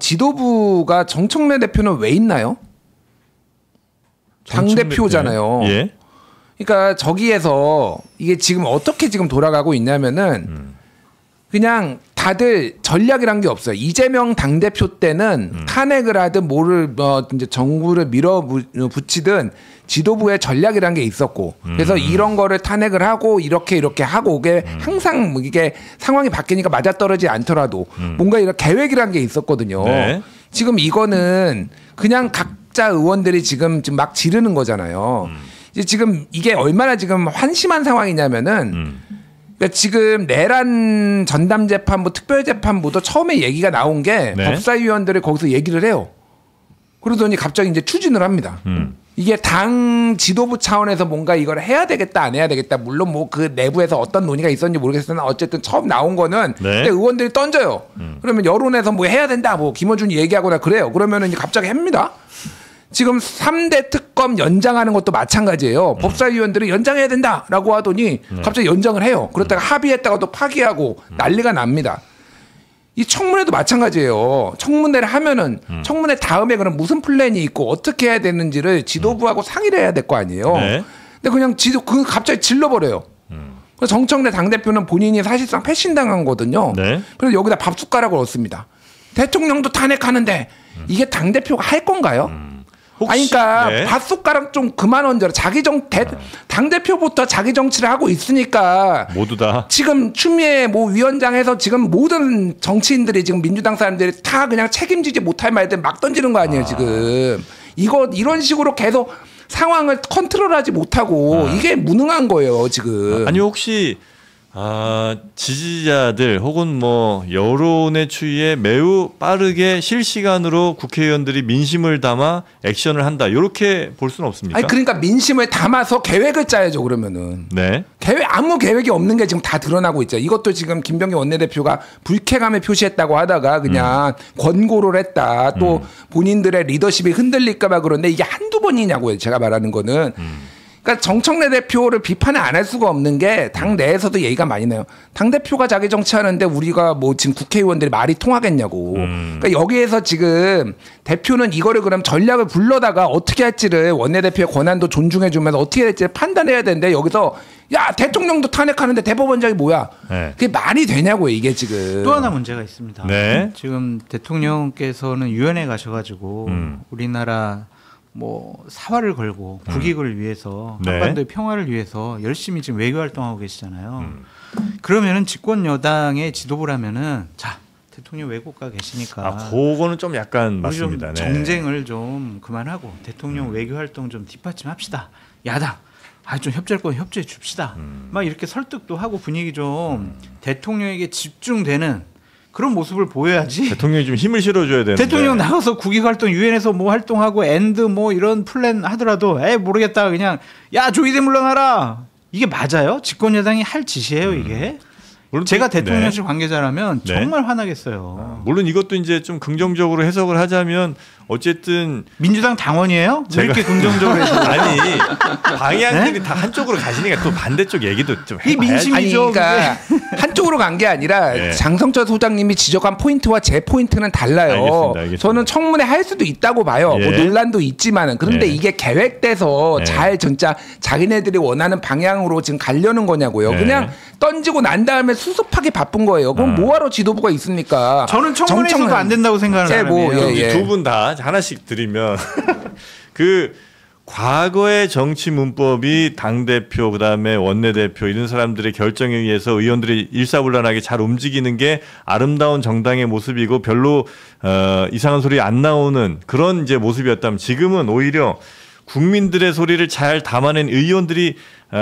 지도부가 정청래 대표는 왜 있나요? 당 대표잖아요. 예. 그러니까 저기에서 이게 지금 어떻게 지금 돌아가고 있냐면은 그냥 다들 전략이란 게 없어요. 이재명 당 대표 때는 탄핵을 하든 뭐를 이제 정부를 밀어붙이든 지도부의 전략이란 게 있었고 그래서 이런 거를 탄핵을 하고 이렇게 하고 이게 항상 이게 상황이 바뀌니까 맞아떨어지지 않더라도 뭔가 이런 계획이란 게 있었거든요. 네. 지금 이거는 그냥 각자 의원들이 지금 막 지르는 거잖아요. 이제 지금 이게 얼마나 지금 환심한 상황이냐면은 그러니까 지금 내란 전담재판부 특별재판부도 처음에 얘기가 나온 게 네. 법사위원들이 거기서 얘기를 해요. 그러더니 갑자기 이제 추진을 합니다. 이게 당 지도부 차원에서 뭔가 이걸 해야 되겠다 안 해야 되겠다. 물론 뭐 그 내부에서 어떤 논의가 있었는지 모르겠으나 어쨌든 처음 나온 거는 네. 근데 의원들이 던져요. 그러면 여론에서 뭐 해야 된다. 뭐 김어준이 얘기하거나 그래요. 그러면은 이제 갑자기 합니다. 지금 3대 특검 연장하는 것도 마찬가지예요. 법사위원들이 연장해야 된다라고 하더니 갑자기 연장을 해요. 그러다가 합의했다가 또 파기하고 난리가 납니다. 이 청문회도 마찬가지예요. 청문회를 하면은 청문회 다음에 그럼 무슨 플랜이 있고 어떻게 해야 되는지를 지도부하고 상의를 해야 될 거 아니에요. 네. 근데 그냥 갑자기 질러버려요. 그래서 정청래 당대표는 본인이 사실상 패신당한 거거든요. 네. 그래서 여기다 밥숟가락을 얻습니다. 대통령도 탄핵하는데 이게 당대표가 할 건가요? 혹시, 그러니까 네. 밥숟가락 좀 그만 얹어라. 당대표부터 자기 정치를 하고 있으니까 모두 다 지금 추미애 뭐 위원장에서 지금 모든 정치인들이 지금 민주당 사람들이 다 그냥 책임지지 못할 말들 막 던지는 거 아니에요 지금. 이런 식으로 계속 상황을 컨트롤하지 못하고 이게 무능한 거예요 지금. 아니 혹시 지지자들 혹은 뭐 여론의 추이에 매우 빠르게 실시간으로 국회의원들이 민심을 담아 액션을 한다. 이렇게 볼 수는 없습니까? 아니 그러니까 민심을 담아서 계획을 짜야죠 그러면은. 네. 아무 계획이 없는 게 지금 다 드러나고 있죠. 이것도 지금 김병기 원내대표가 불쾌감을 표시했다고 하다가 그냥 권고를 했다. 또 본인들의 리더십이 흔들릴까봐 그런데 이게 한두 번이냐고요. 제가 말하는 거는. 그러니까 정청래 대표를 비판을 안 할 수가 없는 게 당 내에서도 얘기가 많이 나요. 당 대표가 자기 정치하는데 우리가 뭐 지금 국회의원들이 말이 통하겠냐고. 그러니까 여기에서 지금 대표는 이거를 그럼 전략을 불러다가 어떻게 할지를 원내대표의 권한도 존중해주면서 어떻게 할지를 판단해야 되는데 여기서 야 대통령도 탄핵하는데 대법원장이 뭐야? 네. 그게 말이 되냐고요 이게 지금. 또 하나 문제가 있습니다. 네. 지금 대통령께서는 유엔에 가셔가지고 우리나라 뭐 사활을 걸고 국익을 위해서 네. 한반도의 평화를 위해서 열심히 지금 외교 활동하고 계시잖아요. 그러면은 집권 여당의 지도부라면은 자 대통령 외국 가 계시니까 그거는 좀 약간 우리 맞습니다. 좀 네. 정쟁을 좀 그만하고 대통령 외교 활동 좀 뒷받침합시다. 야당 좀 협조할 건 협조해 줍시다. 막 이렇게 설득도 하고 분위기 좀 대통령에게 집중되는 그런 모습을 보여야지. 대통령이 좀 힘을 실어줘야 되는데. 대통령 나가서 국익활동 유엔에서 뭐 활동하고 엔드 뭐 이런 플랜 하더라도 모르겠다 그냥 야 조이대 물러나라 이게 맞아요? 집권 여당이 할 짓이에요 이게? 물론 제가 네. 대통령실 관계자라면 네. 정말 화나겠어요. 물론 이것도 이제 좀 긍정적으로 해석을 하자면 어쨌든 민주당 당원이에요? 왜 이렇게 긍정적으로 해서 아니 방향들이 다 한쪽으로 가시니까 또 반대쪽 얘기도 좀 이 해봐야지. 아니 민심이죠. 그러니까 한쪽으로 간 게 아니라 네. 장성철 소장님이 지적한 포인트와 제 포인트는 달라요. 알겠습니다. 저는 청문회 할 수도 있다고 봐요. 뭐 예. 논란도 있지만은 그런데 예. 이게 계획돼서 예. 잘 진짜 자기네들이 원하는 방향으로 지금 가려는 거냐고요. 예. 그냥 던지고 난 다음에 수습하기 바쁜 거예요. 그럼 뭐하러 지도부가 있습니까? 저는 청문회에서도 안 된다고 생각을 뭐, 하는데요. 예. 두 분 다 하나씩 드리면 그 과거의 정치 문법이 당대표 그다음에 원내대표 이런 사람들의 결정에 의해서 의원들이 일사불란하게 잘 움직이는 게 아름다운 정당의 모습이고 별로 이상한 소리 안 나오는 그런 이제 모습이었다면 지금은 오히려 국민들의 소리를 잘 담아낸 의원들이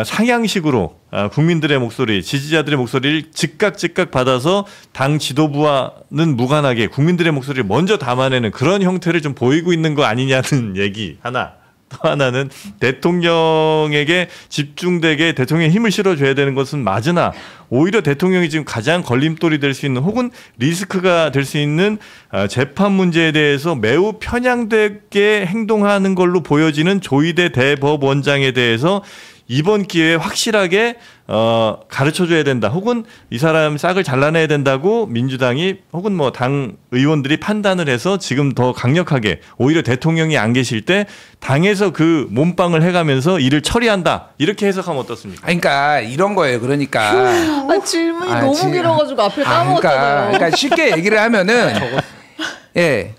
상향식으로 국민들의 목소리, 지지자들의 목소리를 즉각 받아서 당 지도부와는 무관하게 국민들의 목소리를 먼저 담아내는 그런 형태를 좀 보이고 있는 거 아니냐는 얘기 하나. 또 하나는 대통령에게 집중되게 대통령의 힘을 실어줘야 되는 것은 맞으나 오히려 대통령이 지금 가장 걸림돌이 될 수 있는 혹은 리스크가 될 수 있는 재판 문제에 대해서 매우 편향되게 행동하는 걸로 보여지는 조희대 대법원장에 대해서 이번 기회에 확실하게 가르쳐줘야 된다. 혹은 이 사람 싹을 잘라내야 된다고 민주당이 혹은 뭐 당 의원들이 판단을 해서 지금 더 강력하게 오히려 대통령이 안 계실 때 당에서 그 몸빵을 해가면서 일을 처리한다. 이렇게 해석하면 어떻습니까? 그러니까 이런 거예요. 그러니까 질문이 너무 길어가지고 앞에 까먹었잖아요. 그러니까 쉽게 얘기를 하면은 예.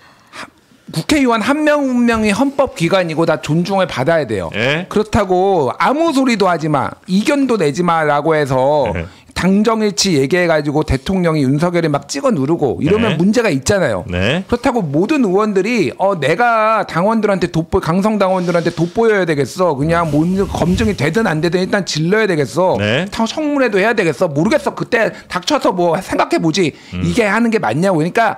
국회의원 한 명이 헌법기관이고 다 존중을 받아야 돼요. 그렇다고 아무 소리도 하지 마, 이견도 내지 마라고 해서 당정일치 얘기해가지고 대통령이 윤석열이 막 찍어 누르고 이러면 문제가 있잖아요. 그렇다고 모든 의원들이 내가 당원들한테 강성 당원들한테 돋보여야 되겠어. 그냥 뭔 검증이 되든 안 되든 일단 질러야 되겠어. 다 청문회도 해야 되겠어. 모르겠어. 그때 닥쳐서 뭐 생각해보지. 이게 하는 게 맞냐고. 그러니까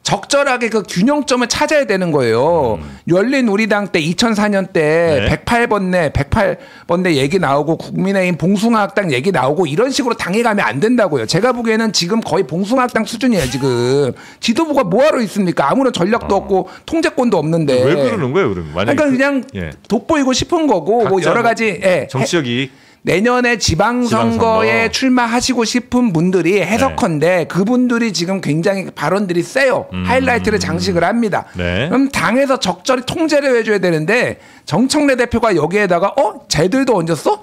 적절하게 그 균형점을 찾아야 되는 거예요. 열린우리당 때 2004년 때 108번내 얘기 나오고 국민의힘 봉숭아학당 얘기 나오고 이런 식으로 당해 가면 안 된다고요. 제가 보기에는 지금 거의 봉숭아학당 수준이에요. 지금 지도부가 뭐하러 있습니까? 아무런 전략도 없고 통제권도 없는데 왜 그러는 거예요? 그러면 그러니까 그냥 돋보이고 싶은 거고 뭐 여러 가지 정치적 이익 내년에 지방선거에 출마하시고 싶은 분들이 해석컨대 그분들이 지금 굉장히 발언들이 세요. 하이라이트를 장식을 합니다. 그럼 당에서 적절히 통제를 해줘야 되는데 정청래 대표가 여기에다가 쟤들도 얹었어?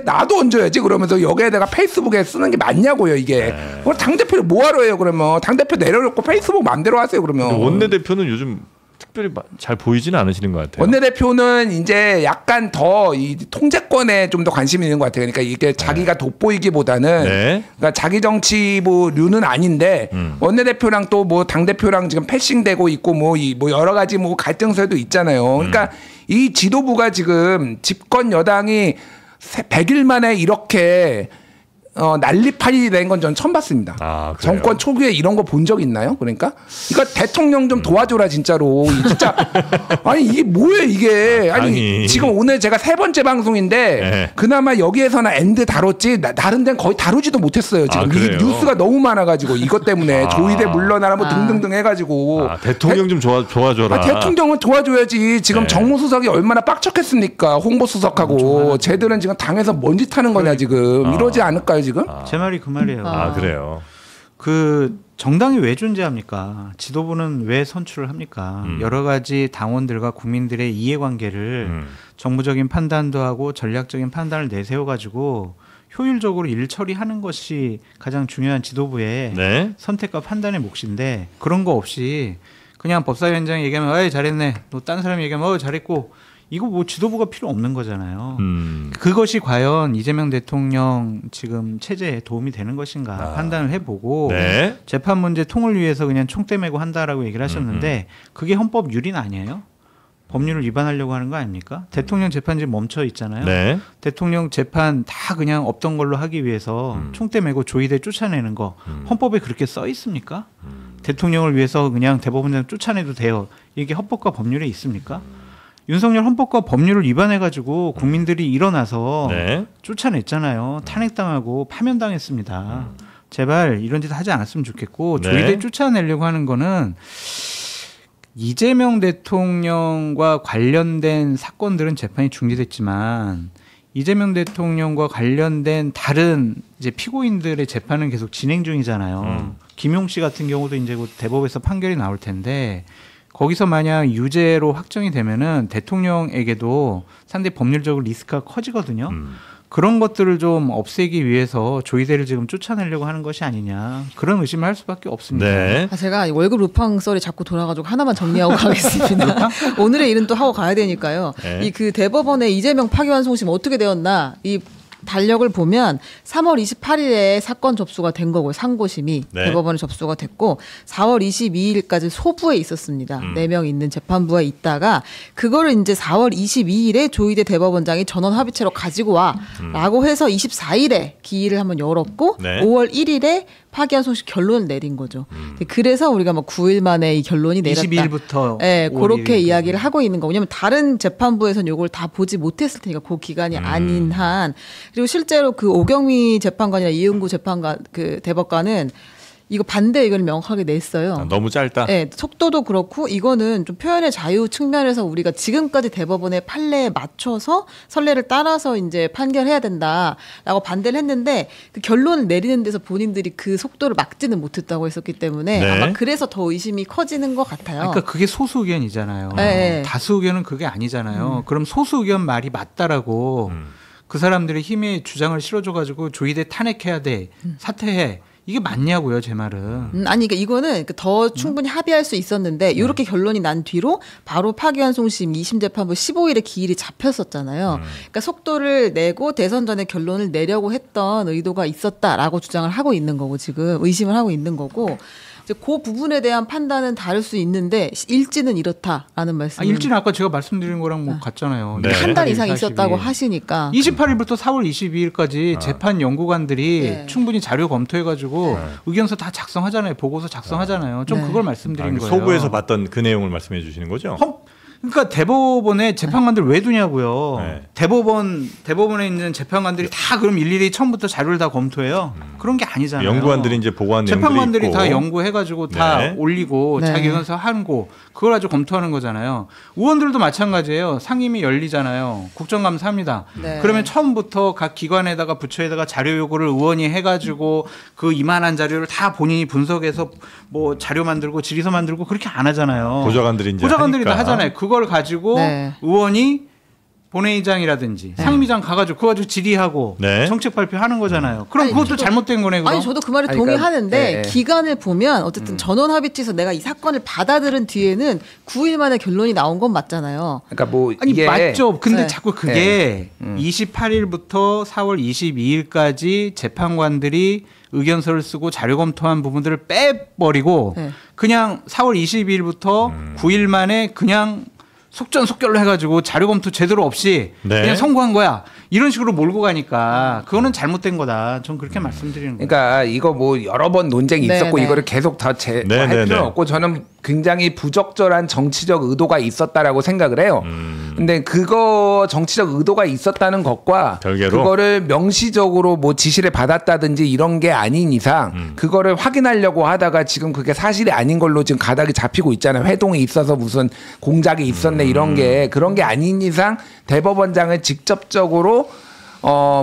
나도 얹어야지 그러면서 여기에다가 페이스북에 쓰는 게 맞냐고요 이게. 당대표를 뭐하러 해요 그러면. 당대표 내려놓고 페이스북 마음대로 하세요 그러면. 원내대표는 요즘 특별히 잘 보이지는 않으시는 것 같아요. 원내대표는 이제 약간 더 이 통제권에 좀 더 관심이 있는 것 같아요. 그러니까 이게 자기가 돋보이기보다는 그러니까 자기 정치부류는 아닌데 원내대표랑 또 뭐 당대표랑 지금 패싱되고 있고 뭐 여러 가지 뭐 갈등설도 있잖아요. 그러니까 이 지도부가 지금 집권 여당이 100일 만에 이렇게 난리판이 된 건 전 처음 봤습니다. 정권 초기에 이런 거 본 적 있나요? 그러니까 대통령 좀 도와줘라 진짜로. 진짜 아니 이게 뭐예요 이게. 아니 지금 오늘 제가 3번째 방송인데 그나마 여기에서는 엔드 다뤘지 다른 데는 거의 다루지도 못했어요. 지금 뉴스가 너무 많아가지고 이것 때문에 조희대 물러나라 뭐 등등등 해가지고 대통령 좀 도와줘라. 대통령은 도와줘야지. 지금 정무수석이 얼마나 빡쳤겠습니까? 홍보수석하고 쟤들은 지금 당에서 뭔 짓 하는 거냐 지금. 이러지 않을까요? 지금? 제 말이 그 말이에요. 그래요. 그 정당이 왜 존재합니까? 지도부는 왜 선출을 합니까? 여러 가지 당원들과 국민들의 이해관계를 정무적인 판단도 하고 전략적인 판단을 내세워 가지고 효율적으로 일 처리하는 것이 가장 중요한 지도부의 선택과 판단의 몫인데 그런 거 없이 그냥 법사위원장이 얘기하면 어이 잘했네. 또 다른 사람이 얘기하면 잘했고 이거 뭐 지도부가 필요 없는 거잖아요. 그것이 과연 이재명 대통령 지금 체제에 도움이 되는 것인가 판단을 해보고 재판 문제 통을 위해서 그냥 총대 메고 한다라고 얘기를 하셨는데 그게 헌법 유린 아니에요? 법률을 위반하려고 하는 거 아닙니까? 대통령 재판이 멈춰 있잖아요. 대통령 재판 다 그냥 없던 걸로 하기 위해서 총대 메고 조희대 쫓아내는 거 헌법에 그렇게 써 있습니까? 대통령을 위해서 그냥 대법원장 쫓아내도 돼요. 이게 헌법과 법률에 있습니까? 윤석열 헌법과 법률을 위반해가지고 국민들이 일어나서 쫓아냈잖아요. 탄핵당하고 파면당했습니다. 제발 이런 짓 하지 않았으면 좋겠고 조희대 쫓아내려고 하는 거는 이재명 대통령과 관련된 사건들은 재판이 중지됐지만 이재명 대통령과 관련된 다른 이제 피고인들의 재판은 계속 진행 중이잖아요. 김용 씨 같은 경우도 이제 곧 대법에서 판결이 나올 텐데 거기서 만약 유죄로 확정이 되면은 대통령에게도 상당히 법률적으로 리스크가 커지거든요. 그런 것들을 좀 없애기 위해서 조희대를 지금 쫓아내려고 하는 것이 아니냐 그런 의심을 할 수밖에 없습니다. 네. 제가 월급 루팡 썰이 자꾸 돌아가지고 하나만 정리하고 가겠습니다. 오늘의 일은 또 하고 가야 되니까요. 네. 이 그 대법원의 이재명 파기환송심 어떻게 되었나 이 달력을 보면 3월 28일에 사건 접수가 된 거고요. 상고심이 네. 대법원에 접수가 됐고 4월 22일까지 소부에 있었습니다. 4명 있는 재판부에 있다가 그거를 이제 4월 22일에 조희대 대법원장이 전원 합의체로 가지고 와라고 해서 24일에 기일을 한번 열었고 네. 5월 1일에 파기환송심 결론을 내린 거죠. 그래서 우리가 뭐 9일 만에 이 결론이 내렸다. 22일부터 네, 그렇게 이야기를 하고 있는 거. 왜냐면 다른 재판부에서는 이걸 다 보지 못했을 테니까 그 기간이 아닌 한. 그리고 실제로 그 오경미 재판관이나 이은구 재판관 그 대법관은 이거 반대 의견을 명확하게 냈어요. 너무 짧다. 네, 속도도 그렇고 이거는 좀 표현의 자유 측면에서 우리가 지금까지 대법원의 판례에 맞춰서 선례를 따라서 이제 판결해야 된다라고 반대를 했는데 그 결론을 내리는 데서 본인들이 그 속도를 막지는 못했다고 했었기 때문에 네. 아마 그래서 더 의심이 커지는 것 같아요. 그러니까 그게 소수 의견이잖아요. 네. 다수 의견은 그게 아니잖아요. 그럼 소수 의견 말이 맞다라고 그 사람들의 힘에 주장을 실어줘가지고 조희대 탄핵해야 돼, 사퇴해. 이게 맞냐고요, 제 말은. 아니, 그러니까 이거는 더 충분히 합의할 수 있었는데 이렇게 결론이 난 뒤로 바로 파기환송심 2심 재판부 15일에 기일이 잡혔었잖아요. 그러니까 속도를 내고 대선 전에 결론을 내려고 했던 의도가 있었다라고 주장을 하고 있는 거고 지금 의심을 하고 있는 거고 이제 그 부분에 대한 판단은 다를 수 있는데 일지는 이렇다라는 말씀. 일지는 아까 제가 말씀드린 거랑 뭐 같잖아요. 네. 한 달 이상 42일. 있었다고 하시니까. 28일부터 4월 22일까지 재판 연구관들이 네. 충분히 자료 검토해가지고 의견서 다 작성하잖아요. 보고서 작성하잖아요. 좀 네. 그걸 말씀드린 거예요. 소부에서 봤던 그 내용을 말씀해 주시는 거죠? 그러니까 대법원에 재판관들 왜 두냐고요. 네. 대법원에 있는 재판관들이 다 그럼 일일이 처음부터 자료를 다 검토해요. 그런 게 아니잖아요. 연구관들이 이제 보고한 내용들이 재판관들이 있고. 다 연구해가지고 다 네. 올리고 네. 자기 의견서 하고 그걸 가지고 검토하는 거잖아요. 의원들도 마찬가지예요. 상임위 열리잖아요. 국정감사합니다. 네. 그러면 처음부터 각 기관에다가 부처에다가 자료 요구를 의원이 해가지고 그 이만한 자료를 다 본인이 분석해서 뭐 자료 만들고 질의서 만들고 그렇게 안 하잖아요. 보좌관들이 이제 보좌관들이 다 하니까. 하잖아요. 그걸 가지고 네. 의원이 본회의장이라든지 상임위장 가가지고 그거 가지고 질의하고 네. 정책 발표하는 거잖아요. 그럼 아니, 그것도 저도- 잘못된 거네. 그럼. 아니 저도 그 말에 아니, 동의하는데 그러니까, 네. 기간을 보면 어쨌든 전원 합의체에서 내가 이 사건을 받아들은 뒤에는 9일 만에 결론이 나온 건 맞잖아요. 그러니까 뭐 아니 이게 맞죠. 근데 네. 자꾸 그게 28일부터 4월 22일까지 재판관들이 의견서를 쓰고 자료 검토한 부분들을 빼버리고 네. 그냥 4월 22일부터 9일 만에 그냥 속전속결로 해가지고 자료 검토 제대로 없이 네. 그냥 선고한 거야. 이런 식으로 몰고 가니까 그거는 잘못된 거다. 전 그렇게 말씀드리는 거예요. 그러니까 이거 뭐 여러 번 논쟁이 네, 있었고 네. 이거를 계속 다 네, 할 네, 필요는 네. 없고 저는 굉장히 부적절한 정치적 의도가 있었다라고 생각을 해요. 근데 그거 정치적 의도가 있었다는 것과 별개로? 그거를 명시적으로 뭐 지시를 받았다든지 이런 게 아닌 이상 그거를 확인하려고 하다가 지금 그게 사실이 아닌 걸로 지금 가닥이 잡히고 있잖아요. 회동이 있어서 무슨 공작이 있었네 이런 게 그런 게 아닌 이상 대법원장을 직접적으로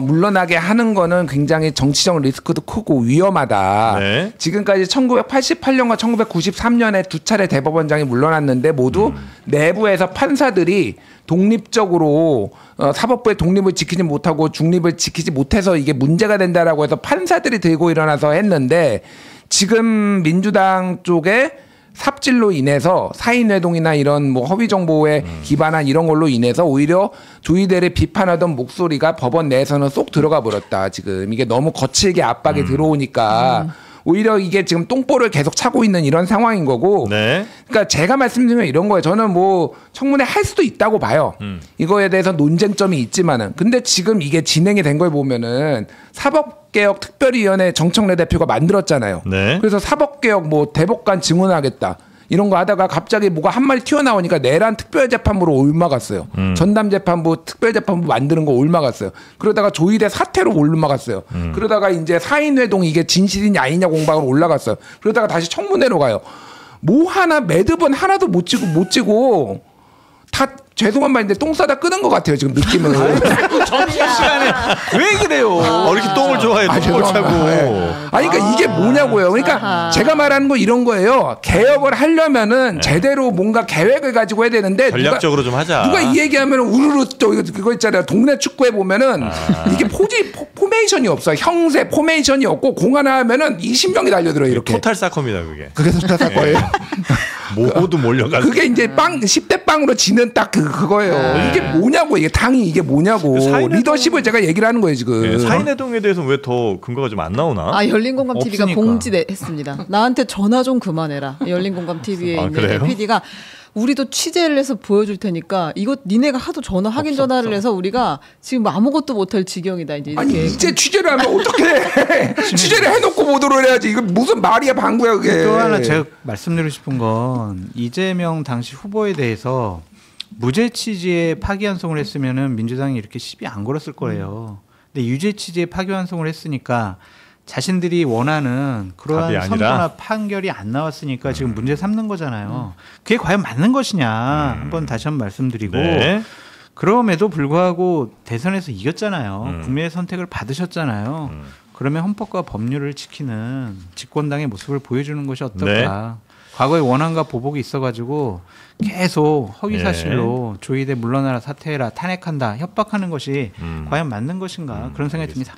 물러나게 하는 거는 굉장히 정치적 리스크도 크고 위험하다. 네. 지금까지 1988년과 1993년에 두 차례 대법원장이 물러났는데 모두 내부에서 판사들이 독립적으로 사법부의 독립을 지키지 못하고 중립을 지키지 못해서 이게 문제가 된다라고 해서 판사들이 들고 일어나서 했는데 지금 민주당 쪽에 삽질로 인해서 사인회동이나 이런 뭐 허위 정보에 기반한 이런 걸로 인해서 오히려 조희대를 비판하던 목소리가 법원 내에서는 쏙 들어가 버렸다. 지금 이게 너무 거칠게 압박이 들어오니까 오히려 이게 지금 똥볼을 계속 차고 있는 이런 상황인 거고. 네. 그러니까 제가 말씀드리면 이런 거예요. 저는 뭐 청문회 할 수도 있다고 봐요. 이거에 대해서 논쟁점이 있지만은. 근데 지금 이게 진행이 된 걸 보면은 사법개혁 특별위원회 정청래 대표가 만들었잖아요. 네. 그래서 사법개혁 뭐 대법관 증언하겠다. 이런 거 하다가 갑자기 뭐가 한 마리 튀어나오니까 내란 특별재판부로 올라갔어요. 전담재판부 특별재판부 만드는 거 올라갔어요. 그러다가 조희대 사태로 올라갔어요. 그러다가 이제 사인회동 이게 진실이냐 아니냐 공방으로 올라갔어요. 그러다가 다시 청문회로 가요. 뭐 하나 매듭은 하나도 못 지고 다 죄송한 말인데 똥 싸다 끄는 것 같아요 지금 느낌은. 점심시간에 왜 그래요? 이렇게 똥을 좋아해 똥을 차고. 아니 그러니까 이게 뭐냐고요. 그러니까 제가 말하는 거 이런 거예요. 개혁을 하려면은 제대로 뭔가 계획을 가지고 해야 되는데 전략적으로 좀 하자. 누가 이 얘기하면 우르르 또 그거 있잖아요. 동네 축구에 보면은 이게 포메이션이 없어. 형세 포메이션이 없고 공 하나 하면은 20명이 달려들어요 이렇게. 토탈 사커입니다 그게. 그게 토탈 사커예요. 모두 몰려가. 그게 이제 10대 빵으로 지는 딱 그거예요. 네. 이게 뭐냐고 이게 당이 이게 뭐냐고. 리더십을 제가 얘기를 하는 거예요 지금. 네, 사인회동에 대해서 왜 더 근거가 좀 안 나오나? 열린공감 TV가 없으니까. 공지했습니다. 나한테 전화 좀 그만해라. 열린공감 TV에 있는 그래요? PD가 우리도 취재를 해서 보여줄 테니까 이거 니네가 하도 확인 전화를 해서 우리가 지금 아무것도 못할 지경이다 이제 이렇게. 아니 이제 취재를 하면 어떻게 해? 취재를 해놓고 보도를 해야지. 이거 무슨 말이야 방구야 그게. 또 하나 제가 말씀드리고 싶은 건 이재명 당시 후보에 대해서 무죄 취지의 파기환송을 했으면은 민주당이 이렇게 시비 안 걸었을 거예요. 근데 유죄 취지의 파기환송을 했으니까 자신들이 원하는 그러한 선고나 판결이 안 나왔으니까 지금 문제 삼는 거잖아요. 그게 과연 맞는 것이냐 한번 다시 한번 말씀드리고 네. 그럼에도 불구하고 대선에서 이겼잖아요. 국민의 선택을 받으셨잖아요. 그러면 헌법과 법률을 지키는 집권당의 모습을 보여주는 것이 어떨까. 네. 과거에 원한과 보복이 있어가지고 계속 허위사실로 조희대 물러나라 사퇴해라 탄핵한다 협박하는 것이 과연 맞는 것인가 그런 생각이 듭니다.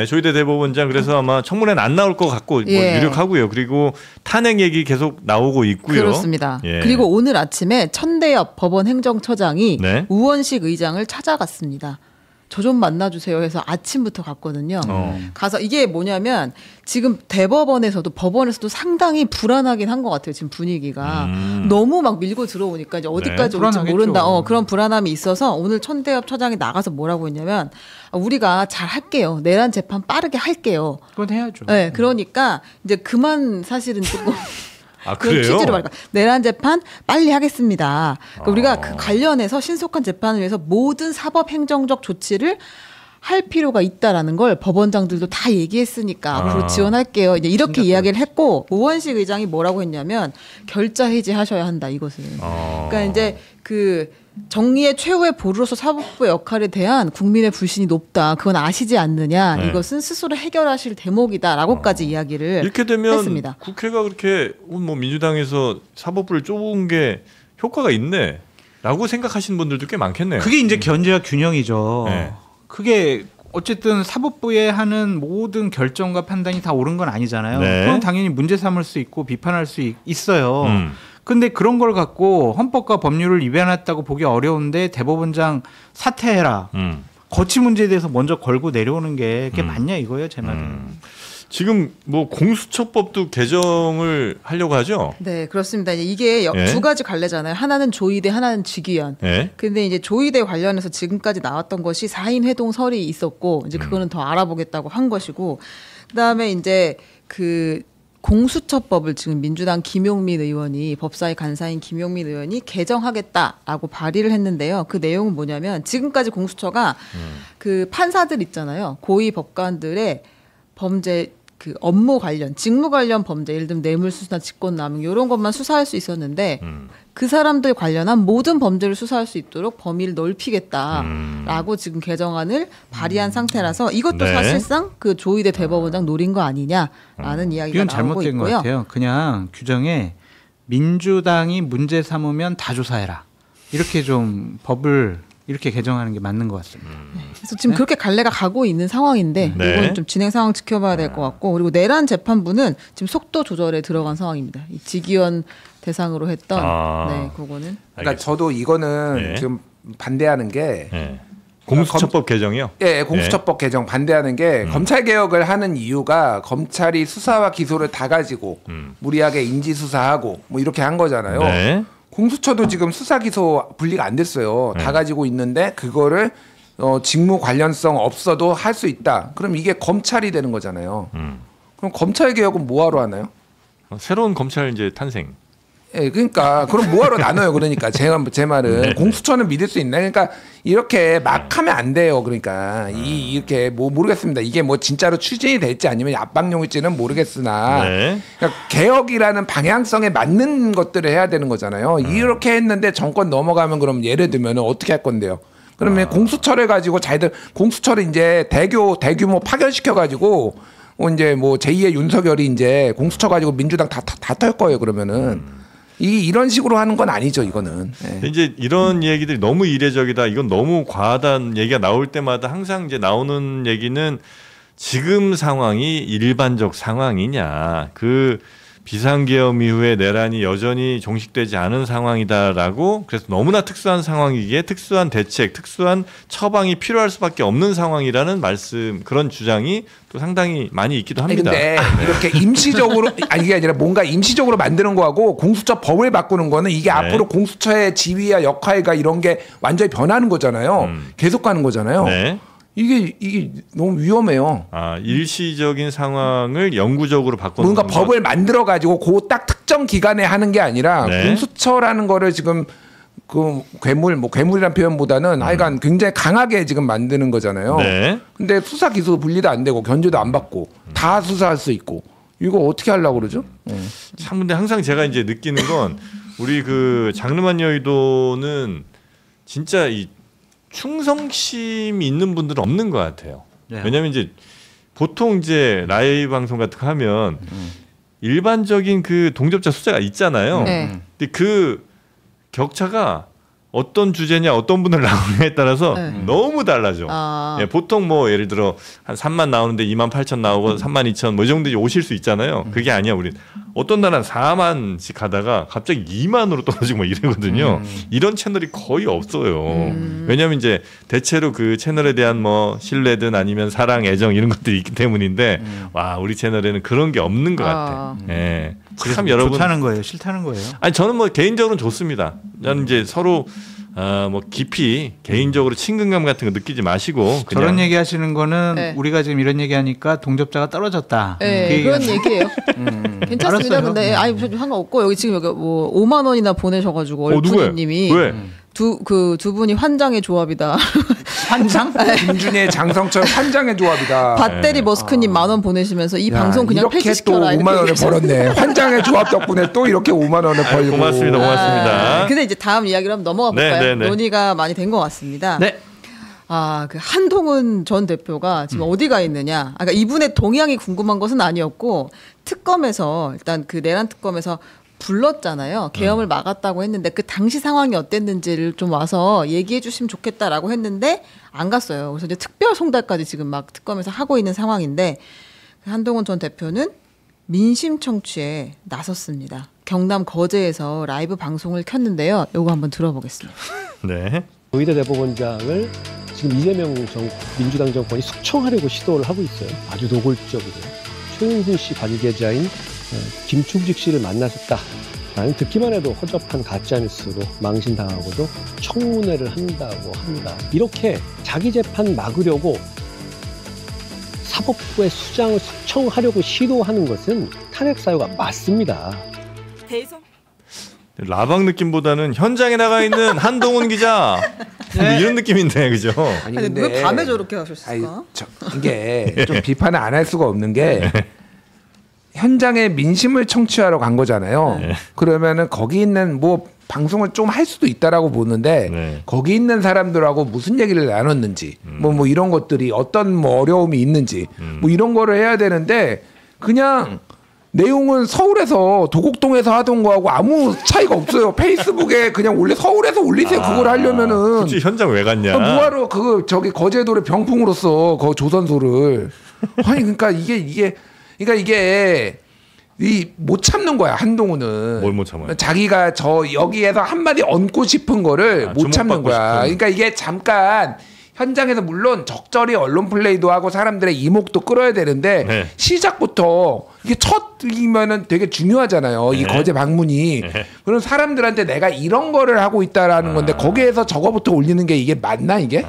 조희대 대법원장 그래서 아마 청문회는 안 나올 것 같고 뭐 유력하고요. 그리고 탄핵 얘기 계속 나오고 있고요. 그렇습니다. 그리고 오늘 아침에 천대엽 법원 행정처장이 우원식 의장을 찾아갔습니다. 저 좀 만나주세요 해서 아침부터 갔거든요. 가서 이게 뭐냐면 지금 대법원에서도 법원에서도 상당히 불안하긴 한 것 같아요. 지금 분위기가 너무 막 밀고 들어오니까 이제 어디까지 올지 모른다. 그런 불안함이 있어서 오늘 천대엽 처장이 나가서 뭐라고 했냐면 우리가 잘 할게요. 내란 재판 빠르게 할게요. 그건 해야죠. 네, 그러니까 이제 그만 사실은 조금 그래요? 취지로 말할까. 내란 재판 빨리 하겠습니다. 그러니까 우리가 그 관련해서 신속한 재판을 위해서 모든 사법 행정적 조치를 할 필요가 있다라는 걸 법원장들도 다 얘기했으니까 앞으로 지원할게요. 이제 이렇게 이야기를 했고 우원식 의장이 뭐라고 했냐면 결자 해지하셔야 한다 이것을. 그러니까 이제 그 정의의 최후의 보루로서 사법부의 역할에 대한 국민의 불신이 높다. 그건 아시지 않느냐. 이것은 스스로 해결하실 대목이다라고까지 이야기를 이렇게 되면 했습니다. 국회가 그렇게 뭐 민주당에서 사법부를 좁은 게 효과가 있네라고 생각하시는 분들도 꽤 많겠네요. 그게 이제 견제와 균형이죠. 그게 어쨌든 사법부에 하는 모든 결정과 판단이 다 옳은 건 아니잖아요. 그건 당연히 문제 삼을 수 있고 비판할 수 있어요. 근데 그런 걸 갖고 헌법과 법률을 위반했다고 보기 어려운데 대법원장 사퇴해라. 거치 문제에 대해서 먼저 걸고 내려오는 게 그게 맞냐 이거예요, 제 말은. 지금 뭐 공수처법도 개정을 하려고 하죠? 네, 그렇습니다. 이게 두 가지 갈래잖아요. 하나는 조희대, 하나는 직위원. 근데 이제 조희대 관련해서 지금까지 나왔던 것이 4인 회동설이 있었고 이제 그거는 더 알아보겠다고 한 것이고 그다음에 이제 그 공수처법을 지금 민주당 김용민 의원이 법사위 간사인 김용민 의원이 개정하겠다라고 발의를 했는데요. 그 내용은 뭐냐면 지금까지 공수처가 그 판사들 있잖아요. 고위 법관들의 범죄 그 업무 관련, 직무 관련 범죄, 예를 들면 뇌물수수나 직권남용 이런 것만 수사할 수 있었는데 그 사람들 관련한 모든 범죄를 수사할 수 있도록 범위를 넓히겠다라고 지금 개정안을 발의한 상태라서 이것도 사실상 그 조희대 대법원장 노린 거 아니냐라는 이야기가 이건 나오고 잘못된 있고요. 것 같아요. 그냥 규정에 민주당이 문제 삼으면 다 조사해라. 이렇게 좀 법을 이렇게 개정하는 게 맞는 것 같습니다. 그래서 지금 그렇게 갈래가 가고 있는 상황인데 이건 좀 진행 상황 지켜봐야 될 것 같고 그리고 내란 재판부는 지금 속도 조절에 들어간 상황입니다. 이 직위원 대상으로 했던 그거는. 그러니까 저도 이거는 지금 반대하는 게 공수처법 개정이요? 공수처법 개정 반대하는 게 검찰 개혁을 하는 이유가 검찰이 수사와 기소를 다 가지고 무리하게 인지 수사하고 뭐 이렇게 한 거잖아요. 공수처도 지금 수사 기소 분리가 안 됐어요. 다 가지고 있는데 그거를 직무 관련성 없어도 할 수 있다. 그럼 이게 검찰이 되는 거잖아요. 그럼 검찰 개혁은 뭐하러 하나요? 새로운 검찰 이제 탄생. 예, 그러니까 그럼 뭐하러 나눠요? 그러니까 제 말은 네. 공수처는 믿을 수 있나? 그러니까 이렇게 막 하면 안 돼요. 그러니까 이렇게 뭐 모르겠습니다. 이게 뭐 진짜로 추진이 될지 아니면 압박용일지는 모르겠으나 네. 그러니까 개혁이라는 방향성에 맞는 것들을 해야 되는 거잖아요. 이렇게 했는데 정권 넘어가면 그럼 예를 들면 어떻게 할 건데요? 그러면 공수처를 가지고 공수처를 이제 대규모 파견시켜 가지고 이제 뭐 제2의 윤석열이 이제 공수처 가지고 민주당 다 털 거예요. 그러면은. 이런 식으로 하는 건 아니죠, 이거는. 네. 이제 이런 얘기들이 너무 이례적이다. 이건 너무 과하다는 얘기가 나올 때마다 항상 이제 나오는 얘기는 지금 상황이 일반적 상황이냐. 그 비상계엄 이후에 내란이 여전히 종식되지 않은 상황이다라고 그래서 너무나 특수한 상황이기에 특수한 대책, 특수한 처방이 필요할 수밖에 없는 상황이라는 말씀 그런 주장이 또 상당히 많이 있기도 합니다. 근데 이렇게 임시적으로 아니 이게 아니라 뭔가 임시적으로 만드는 거하고 공수처 법을 바꾸는 거는 이게 앞으로 공수처의 지위와 역할과 이런 게 완전히 변하는 거잖아요. 계속 가는 거잖아요. 네. 이게 너무 위험해요. 일시적인 상황을 영구적으로 바꾸는 뭔가 법을 만들어 가지고 그 딱 특정 기간에 하는 게 아니라 공수처라는 거를 지금 그 괴물이란 표현보다는 하여간 굉장히 강하게 지금 만드는 거잖아요. 네. 근데 수사 기소 분리도 안 되고 견제도 안 받고 다 수사할 수 있고 이거 어떻게 하려고 그러죠? 참 근데 항상 제가 이제 느끼는 건 우리 그 장르만 여의도는 진짜 이 충성심이 있는 분들은 없는 것 같아요. 네. 왜냐하면 이제 보통 이제 라이브 방송 같은 거 하면 일반적인 그 동접자 숫자가 있잖아요. 네. 근데 그 격차가 어떤 주제냐 어떤 분을 나오느냐에 따라서 너무 달라져. 예, 보통 뭐 예를 들어 한 3만 나오는데 2만 8천 나오고 3만 2천 뭐 이 정도 오실 수 있잖아요. 그게 아니야. 우리 어떤 날은 4만씩 가다가 갑자기 2만으로 떨어지고 뭐 이러거든요. 이런 채널이 거의 없어요. 왜냐하면 이제 대체로 그 채널에 대한 뭐 신뢰든 아니면 사랑, 애정 이런 것들이 있기 때문인데 와 우리 채널에는 그런 게 없는 것 같아. 예. 참 여러분 좋다는 거예요, 싫다는 거예요. 아니 저는 뭐 개인적으로는 좋습니다. 저는 이제 서로 뭐 깊이 개인적으로 친근감 같은 거 느끼지 마시고 그냥 저런 얘기 하시는 거는 네. 우리가 지금 이런 얘기 하니까 동접자가 떨어졌다. 네, 그런 얘기예요. 괜찮습니다. 알았어요. 근데 아니 상관없고 여기 지금 여기 뭐 5만 원이나 보내셔가지고 얼fun이님이 왜? 두 분이 환장의 조합이다. 환장? 김준의 장성철 환장의 조합이다. 밧데리 머스크님 10,000원 보내시면서 이 방송 그냥 이렇게 또 폐지시켜라. 5만 원을 벌었네. 환장의 조합 덕분에 또 이렇게 5만 원을 벌고. 고맙습니다. 고맙습니다. 근데 이제 다음 이야기로 한번 넘어가 볼까요? 네, 네, 네. 논의가 많이 된 것 같습니다. 네. 그 한동훈 전 대표가 지금 어디가 있느냐. 그러니까 이분의 동향이 궁금한 것은 아니었고 특검에서 일단 그 내란 특검에서 불렀잖아요. 계엄을 막았다고 했는데 그 당시 상황이 어땠는지를 좀 와서 얘기해 주시면 좋겠다라고 했는데 안 갔어요. 그래서 이제 특별 송달까지 지금 막 특검에서 하고 있는 상황인데 한동훈 전 대표는 민심 청취에 나섰습니다. 경남 거제에서 라이브 방송을 켰는데요. 요거 한번 들어보겠습니다. 네. 조희대 대법원장을 지금 이재명 민주당 정권이 숙청하려고 시도를 하고 있어요. 아주 노골적이고요. 최은순 씨 관계자인 김충직 씨를 만나셨다라는 듣기만 해도 허접한 가짜뉴스로 망신당하고도 청문회를 한다고 합니다. 이렇게 자기 재판 막으려고 사법부의 수장을 숙청하려고 시도하는 것은 탄핵 사유가 맞습니다. 라방 느낌보다는 현장에 나가 있는 한동훈 기자 뭐 이런 느낌인데 그죠? 아니 근데 왜 밤에 저렇게 하셨을까? 이게 좀 비판을 안 할 수가 없는 게 현장에 민심을 청취하러 간 거잖아요. 그러면은 거기 있는 뭐 방송을 좀 할 수도 있다라고 보는데 거기 있는 사람들하고 무슨 얘기를 나눴는지 뭐 이런 것들이 어떤 뭐 어려움이 있는지 뭐 이런 거를 해야 되는데 그냥 내용은 서울에서 도곡동에서 하던 거하고 아무 차이가 없어요. 페이스북에 그냥 원래 서울에서 올리세요. 그걸 하려면은 굳이 현장 왜 갔냐? 뭐하러 저기 거제도를 병풍으로써 그 조선소를 아니 그러니까 이게 못 참는 거야 한동훈은. 뭘 못 참아요? 자기가 여기에서 한마디 얹고 싶은 거를 못 참는 거야. 그러니까 이게 잠깐 현장에서 물론 적절히 언론 플레이도 하고 사람들의 이목도 끌어야 되는데 시작부터 이게 첫이면은 되게 중요하잖아요. 이 거제 방문이. 그럼 사람들한테 내가 이런 거를 하고 있다라는 건데 거기에서 저거부터 올리는 게 이게 맞나 이게?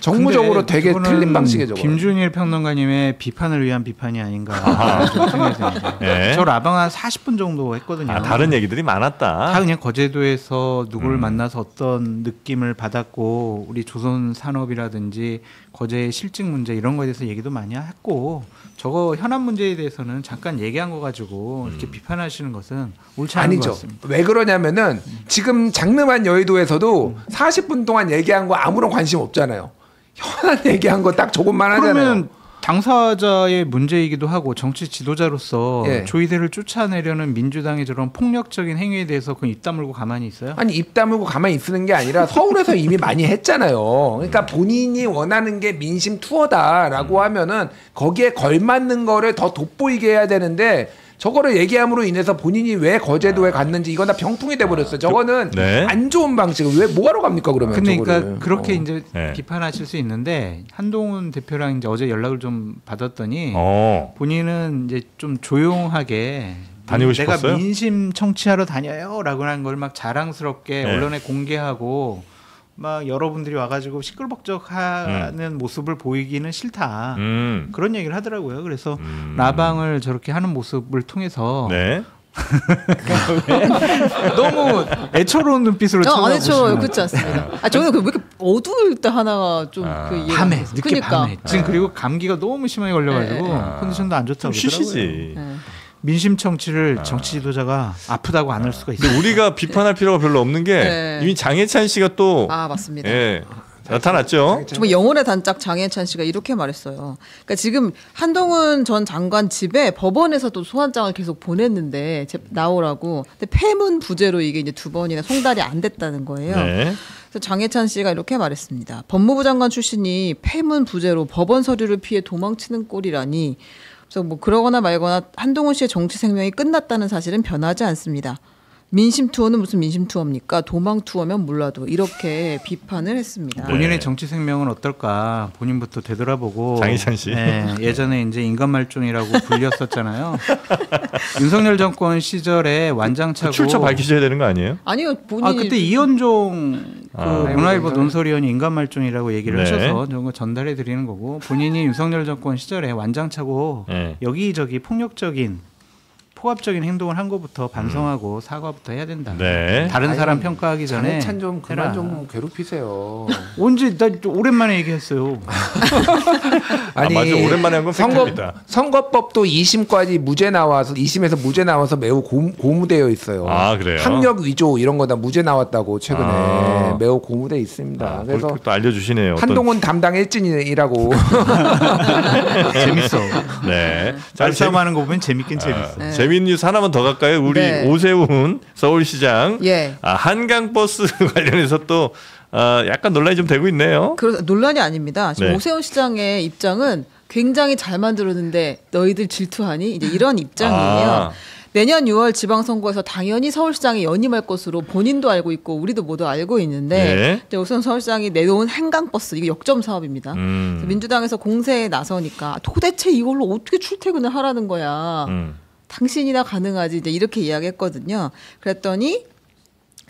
정무적으로 근데 되게 그거는 틀린 방식의 저거. 김준일 평론가님의 비판을 위한 비판이 아닌가 생각이 네. 저 라방 한 40분 정도 했거든요. 다른 얘기들이 많았다. 다 그냥 거제도에서 누구를 만나서 어떤 느낌을 받았고 우리 조선 산업이라든지 거제의 실직 문제 이런 거에 대해서 얘기도 많이 했고 저거 현안 문제에 대해서는 잠깐 얘기한 거 가지고 이렇게 비판하시는 것은 옳지 않은 것 아니죠. 같습니다. 왜 그러냐면은 지금 장름한 여의도에서도 40분 동안 얘기한 거 아무런 관심 없잖아요. 현안 얘기한 거 딱 저것만 하잖아요. 그러면 당사자의 문제이기도 하고 정치 지도자로서 예. 조이대를 쫓아내려는 민주당의 저런 폭력적인 행위에 대해서 그 입 다물고 가만히 있어요? 아니 입 다물고 가만히 있는 게 아니라 서울에서 이미 많이 했잖아요. 그러니까 본인이 원하는 게 민심 투어다라고 하면은 거기에 걸맞는 거를 더 돋보이게 해야 되는데 저거를 얘기함으로 인해서 본인이 왜 거제도에 갔는지 이건 다 병풍이 돼버렸어요. 저거는 네. 안 좋은 방식을 왜 뭐하러 갑니까 그러면? 근데 그러니까 저거를. 그렇게 이제 네. 비판하실 수 있는데 한동훈 대표랑 이제 어제 연락을 좀 받았더니 본인은 이제 좀 조용하게 다니고 내가 싶었어요? 민심 청취하러 다녀요라고 하는 걸 막 자랑스럽게 네. 언론에 공개하고 막 여러분들이 와가지고 시끌벅적하는 모습을 보이기는 싫다. 그런 얘기를 하더라고요. 그래서 라방을 저렇게 하는 모습을 통해서 네. 너무 애처로운 눈빛으로 안 해줘요. 쳐다보시는 그렇지 않습니다. 저는 왜 이렇게 어두울 때 하나가 좀 밤에 늦게 그러니까. 밤에 지금 그리고 감기가 너무 심하게 걸려가지고 컨디션도 안 좋다고 좀 그러더라고요. 쉬시지. 민심 청취를 정치 지도자가 아프다고 안 할 수가 있어요. 근데 우리가 비판할 필요가 별로 없는 게 네. 이미 장해찬 씨가 또 맞습니다. 예, 나타났죠. 정말 영혼의 단짝 장해찬 씨가 이렇게 말했어요. 그러니까 지금 한동훈 전 장관 집에 법원에서 또 소환장을 계속 보냈는데 나오라고. 근데 폐문 부재로 이게 이제 2번이나 송달이 안 됐다는 거예요. 네. 그래서 장해찬 씨가 이렇게 말했습니다. 법무부 장관 출신이 폐문 부재로 법원 서류를 피해 도망치는 꼴이라니. 그래서 뭐 그러거나 말거나 한동훈 씨의 정치 생명이 끝났다는 사실은 변하지 않습니다. 민심 투어는 무슨 민심 투어입니까? 도망 투어면 몰라도 이렇게 비판을 했습니다. 네. 본인의 정치 생명은 어떨까 본인부터 되돌아보고 장희찬 씨. 네, 예전에 이제 인간말종이라고 불렸었잖아요. 윤석열 정권 시절에 완장차고 출처 밝히셔야 되는 거 아니에요? 아니요, 본인이 그때 이현종 그 문화일보 논설위원이 인간말종이라고 얘기를 네. 하셔서 저런 거 전달해 드리는 거고 본인이 윤석열 정권 시절에 완장차고 네. 여기저기 폭력적인 포압적인 행동을 한 것부터 반성하고 사과부터 해야 된다. 네. 다른 사람 평가하기 전에 장해찬 좀 그만 해라. 좀 괴롭히세요. 언제 나 오랜만에 얘기했어요. 아니 맞아. 오랜만에 한 건 팩트입니다. 선거법도 2심까지 무죄 나와서 2심에서 무죄 나와서 매우 고무되어 있어요. 그래요? 학력 위조 이런 거 다 무죄 나왔다고 최근에 매우 고무돼 있습니다. 그래서 또 알려주시네요. 한동훈 담당 일진이라고. 재밌어. 네. 말싸움하는 거 보면 재밌긴 재밌어. 네. 재미있는 뉴스 하나만 더 갈까요? 우리 네. 오세훈 서울시장 예. 한강버스 관련해서 또 약간 논란이 좀 되고 있네요. 논란이 아닙니다. 지금 네. 오세훈 시장의 입장은 굉장히 잘 만들었는데 너희들 질투하니? 이제 이런 입장이에요. 내년 6월 지방선거에서 당연히 서울시장이 연임할 것으로 본인도 알고 있고 우리도 모두 알고 있는데 네. 이제 우선 서울시장이 내놓은 한강버스 이거 역점 사업입니다. 그래서 민주당에서 공세에 나서니까 도대체 이걸로 어떻게 출퇴근을 하라는 거야. 당신이나 가능하지 이제 이렇게 이야기했거든요. 그랬더니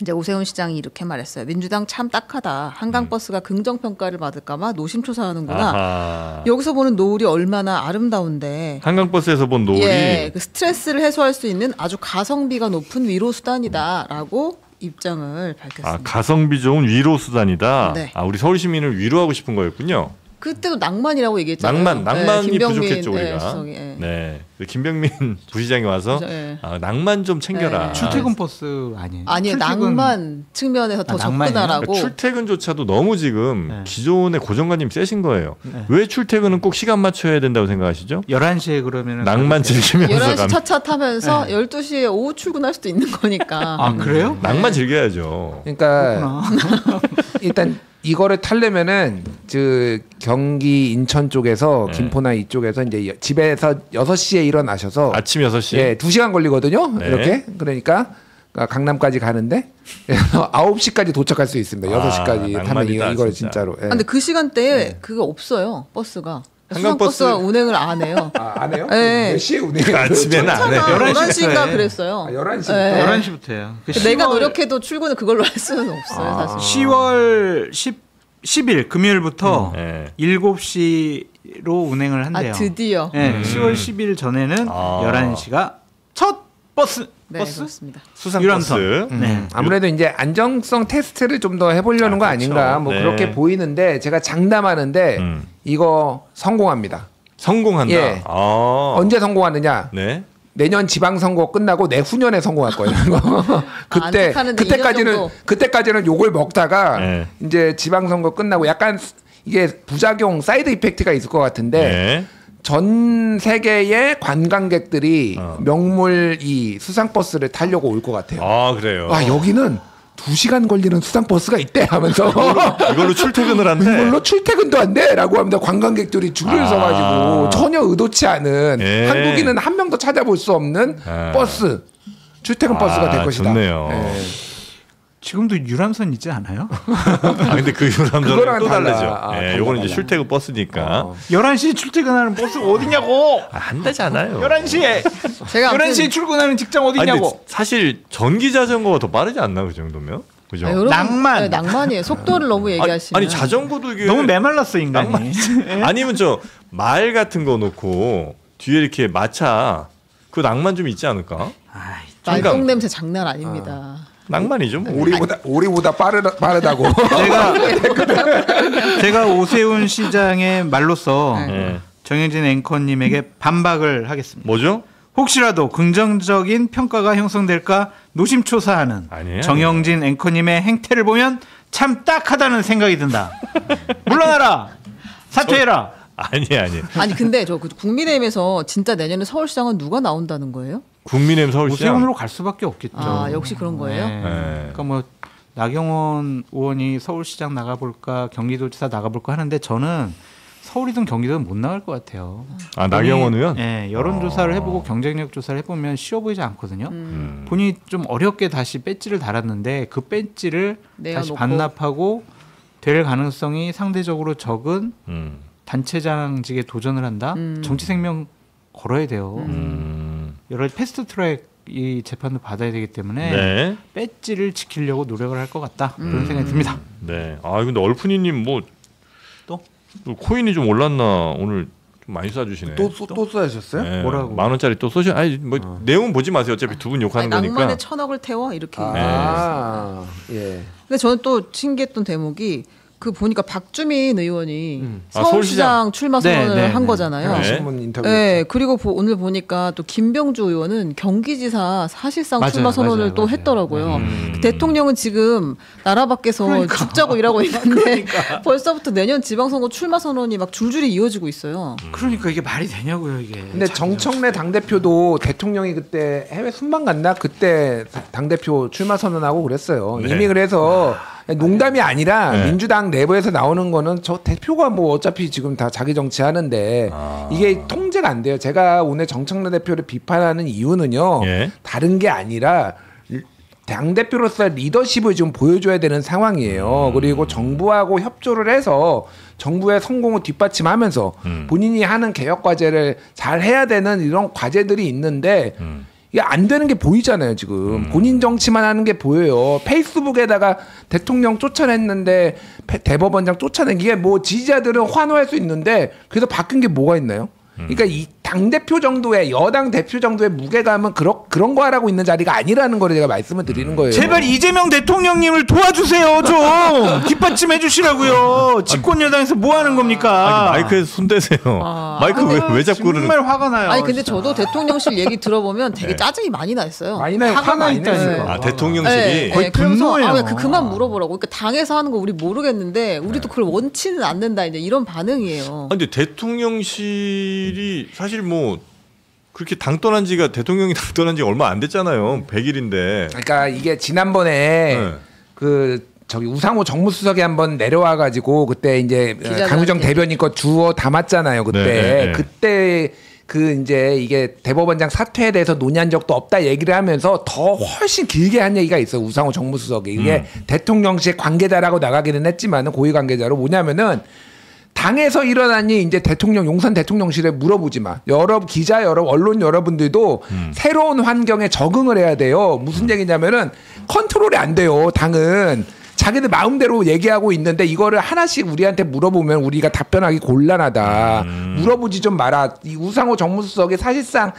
이제 오세훈 시장이 이렇게 말했어요. 민주당 참 딱하다. 한강버스가 긍정평가를 받을까봐 노심초사하는구나. 여기서 보는 노을이 얼마나 아름다운데. 한강버스에서 본 노을이 예, 그 스트레스를 해소할 수 있는 아주 가성비가 높은 위로 수단이다라고 입장을 밝혔습니다. 가성비 좋은 위로 수단이다. 네. 우리 서울 시민을 위로하고 싶은 거였군요. 그때도 낭만이라고 얘기했잖아요. 낭만이 김병민, 부족했죠 우리가. 수석이, 예. 네, 김병민 부시장이 와서 그죠, 예. 낭만 좀 챙겨라. 출퇴근 버스 아니에요? 아니에요. 낭만 측면에서 더 낭만이요? 접근하라고. 그러니까 출퇴근조차도 너무 지금 기존의 고정관념이 세신 거예요. 왜 출퇴근은 꼭 시간 맞춰야 된다고 생각하시죠? 11시에 그러면 낭만 즐기면서 11시 차차 타면서 12시에 오후 출근할 수도 있는 거니까. 그래요? 낭만 즐겨야죠. 그러니까 일단 이거를 타려면은 경기 인천 쪽에서 김포나 이쪽에서 이제 집에서 6시에 일어나셔서 아침 6시. 예, 2시간 걸리거든요. 네. 이렇게. 그러니까 강남까지 가는데 9시까지 도착할 수 있습니다. 6시까지 타면 낭만이다, 이걸 진짜. 진짜로. 예. 근데 그 시간대에 그거 없어요. 버스가. 한강버스 수상버스가 운행을 안 해요. 안 해요? 네. 몇 시에 운행해요? 아침에는 안 해요. 11시인가 11시부터 그랬어요. 11시. 네. 11시부터예요. 내가 노력해도 출근을 그걸로 할 수는 없어요, 사실. 10월 10일 금요일부터 네. 7시로 운행을 한대요. 아, 드디어. 네, 10월 10일 전에는 11시가 첫 버스. 네, 버스? 그렇습니다. 수상버스. 네. 아무래도 이제 안정성 테스트를 좀 더 해보려는 거 그렇죠. 아닌가 뭐 네. 그렇게 보이는데 제가 장담하는데 이거 성공합니다. 성공한다. 예. 언제 성공하느냐? 네. 내년 지방선거 끝나고 내후년에 성공할 거예요. 안착하는데 2년 정도. 그때까지는 욕을 먹다가 네. 이제 지방선거 끝나고 약간 이게 부작용 사이드 이펙트가 있을 것 같은데 네. 전 세계의 관광객들이 명물 이 수상버스를 타려고 올 것 같아요. 아, 그래요. 아, 여기는 2시간 걸리는 수상버스가 있대 하면서 이걸로 출퇴근을 한대. 이걸로 출퇴근도 한대 라고 합니다. 관광객들이 줄을 서가지고 전혀 의도치 않은 예. 한국인은 한 명도 찾아볼 수 없는 버스 출퇴근 버스가 될 것이다. 좋네요. 예. 지금도 유람선 있지 않아요? 아, 근데 그 유람선은 그거랑은 또 달라. 다르죠. 아, 예, 달라, 요거는 이제 달라. 출퇴근 버스니까. 11시에 출퇴근하는 버스가 어디냐고. 안 되잖아요. 11시에 제가 아무튼 11시에 출근하는 직장 아니, 근데 어디냐고. 사실 전기 자전거가 더 빠르지 않나 그 정도면? 그죠? 아, 여러분, 낭만. 네, 낭만이에요. 속도를 너무 얘기하시면. 아니 자전거도 이게 너무 메말랐어 인간이. 아니면 저 말 같은 거 놓고 뒤에 이렇게 마차 그 낭만 좀 있지 않을까? 아이, 말똥 냄새 장난 아닙니다. 낭만이죠. 뭐. 오리보다 빠르다고. 제가 오세훈 시장의 말로써 예. 정영진 앵커님에게 반박을 하겠습니다. 뭐죠? 혹시라도 긍정적인 평가가 형성될까 노심초사하는 아니에요. 정영진 앵커님의 행태를 보면 참 딱하다는 생각이 든다. 물러나라. 사퇴해라. 아니. 아니 근데 저 국민의힘에서 진짜 내년에 서울시장은 누가 나온다는 거예요? 국민의힘 서울시장. 오세훈으로 갈 수밖에 없겠죠. 아 역시 그런 거예요? 네. 네. 그러니까 뭐 나경원 의원이 서울시장 나가볼까 경기도지사 나가볼까 하는데 저는 서울이든 경기도는 못 나갈 것 같아요. 아, 나경원 의원? 네, 여론조사를 해보고 경쟁력 조사를 해보면 쉬워 보이지 않거든요. 본인이 좀 어렵게 다시 배지를 달았는데 그 배지를 다시 내어놓고. 반납하고 될 가능성이 상대적으로 적은 단체장직에 도전을 한다. 정치 생명 걸어야 돼요. 여러 가지 패스트트랙 이 재판도 받아야 되기 때문에 네. 배지를 지키려고 노력을 할 것 같다. 그런 생각이 듭니다. 네. 아 근데 얼큰이님 뭐 또? 코인이 좀 올랐나 오늘 좀 많이 쏴주시네. 또 쏘셨어요? 네. 뭐라고? 10,000원짜리 또 쏘시. 아니 뭐 내용 보지 마세요. 어차피 두 분 욕하는 아니, 거니까. 낭만에 1,000억을 태워 이렇게. 아, 예. 근데 저는 또 신기했던 대목이 그 보니까 박주민 의원이 아, 서울시장 출마 선언을 네, 한 네. 거잖아요. 네. 신문 인터뷰. 네, 그리고 오늘 보니까 또 김병주 의원은 경기지사 사실상 맞아요, 출마 선언을 맞아요, 또 맞아요. 했더라고요. 대통령은 지금 나라 밖에서 죽자고 일하고 있는데 벌써부터 내년 지방선거 출마 선언이 막 줄줄이 이어지고 있어요. 그러니까 이게 말이 되냐고요 이게. 근데 정청래 당대표도 대통령이 그때 해외 순방 갔나? 그때 당대표 출마 선언하고 그랬어요. 네. 이미 그래서 농담이 아니라 네. 민주당 내부에서 나오는 거는 저 대표가 뭐 어차피 지금 다 자기 정치하는데 이게 통제가 안 돼요. 제가 오늘 정청래 대표를 비판하는 이유는요. 예. 다른 게 아니라 당대표로서 리더십을 좀 보여줘야 되는 상황이에요. 그리고 정부하고 협조를 해서 정부의 성공을 뒷받침하면서 본인이 하는 개혁 과제를 잘 해야 되는 이런 과제들이 있는데 이게 안 되는 게 보이잖아요, 지금. 본인 정치만 하는 게 보여요. 페이스북에다가 대통령 쫓아냈는데 대법원장 쫓아낸 게 뭐 지지자들은 환호할 수 있는데 그래서 바뀐 게 뭐가 있나요? 그러니까 이 당대표 정도의 여당 대표 정도의 무게감은 그런 거 하라고 있는 자리가 아니라는 거를 제가 말씀을 드리는 거예요. 제발 이재명 대통령님을 도와주세요 좀 뒷받침해 주시라고요. 집권 여당에서 뭐 하는 겁니까? 아니, 마이크에서 손 대세요. 마이크 왜 자꾸 그러는? 정말 화가 나요. 아니 근데 진짜. 저도 대통령실 얘기 들어보면 되게 짜증이 많이 났어요. 많이 나요. 화가 나 있다니까. 있다니까. 아 대통령실이 거의 그러면서 분노예요. 그만 물어보라고. 그러니까 당에서 하는 거 우리 모르겠는데 우리도 그걸 원치는 않는다 이제 이런 반응이에요. 아, 근데 대통령실이 사실 뭐 그렇게 당 떠난 지가 대통령이 당 떠난 지가 얼마 안 됐잖아요. 100일인데. 그러니까 이게 지난번에 그 저기 우상호 정무수석이 한번 내려와 가지고 그때 이제 기자들한테. 강유정 대변인 거 주워 담았잖아요. 그때 네. 그때 그 이제 이게 대법원장 사퇴에 대해서 논의한 적도 없다 얘기를 하면서 더 훨씬 길게 한 얘기가 있어요. 우상호 정무수석이 이게 대통령실 관계자라고 나가기는 했지만은 고위 관계자로 뭐냐면은 당에서 일어나니 이제 대통령 용산 대통령실에 물어보지 마. 여러 기자 여러 언론 여러분들도 새로운 환경에 적응을 해야 돼요. 무슨 얘기냐면은 컨트롤이 안 돼요. 당은 자기들 마음대로 얘기하고 있는데 이거를 하나씩 우리한테 물어보면 우리가 답변하기 곤란하다. 물어보지 좀 마라. 이 우상호 정무수석이 사실상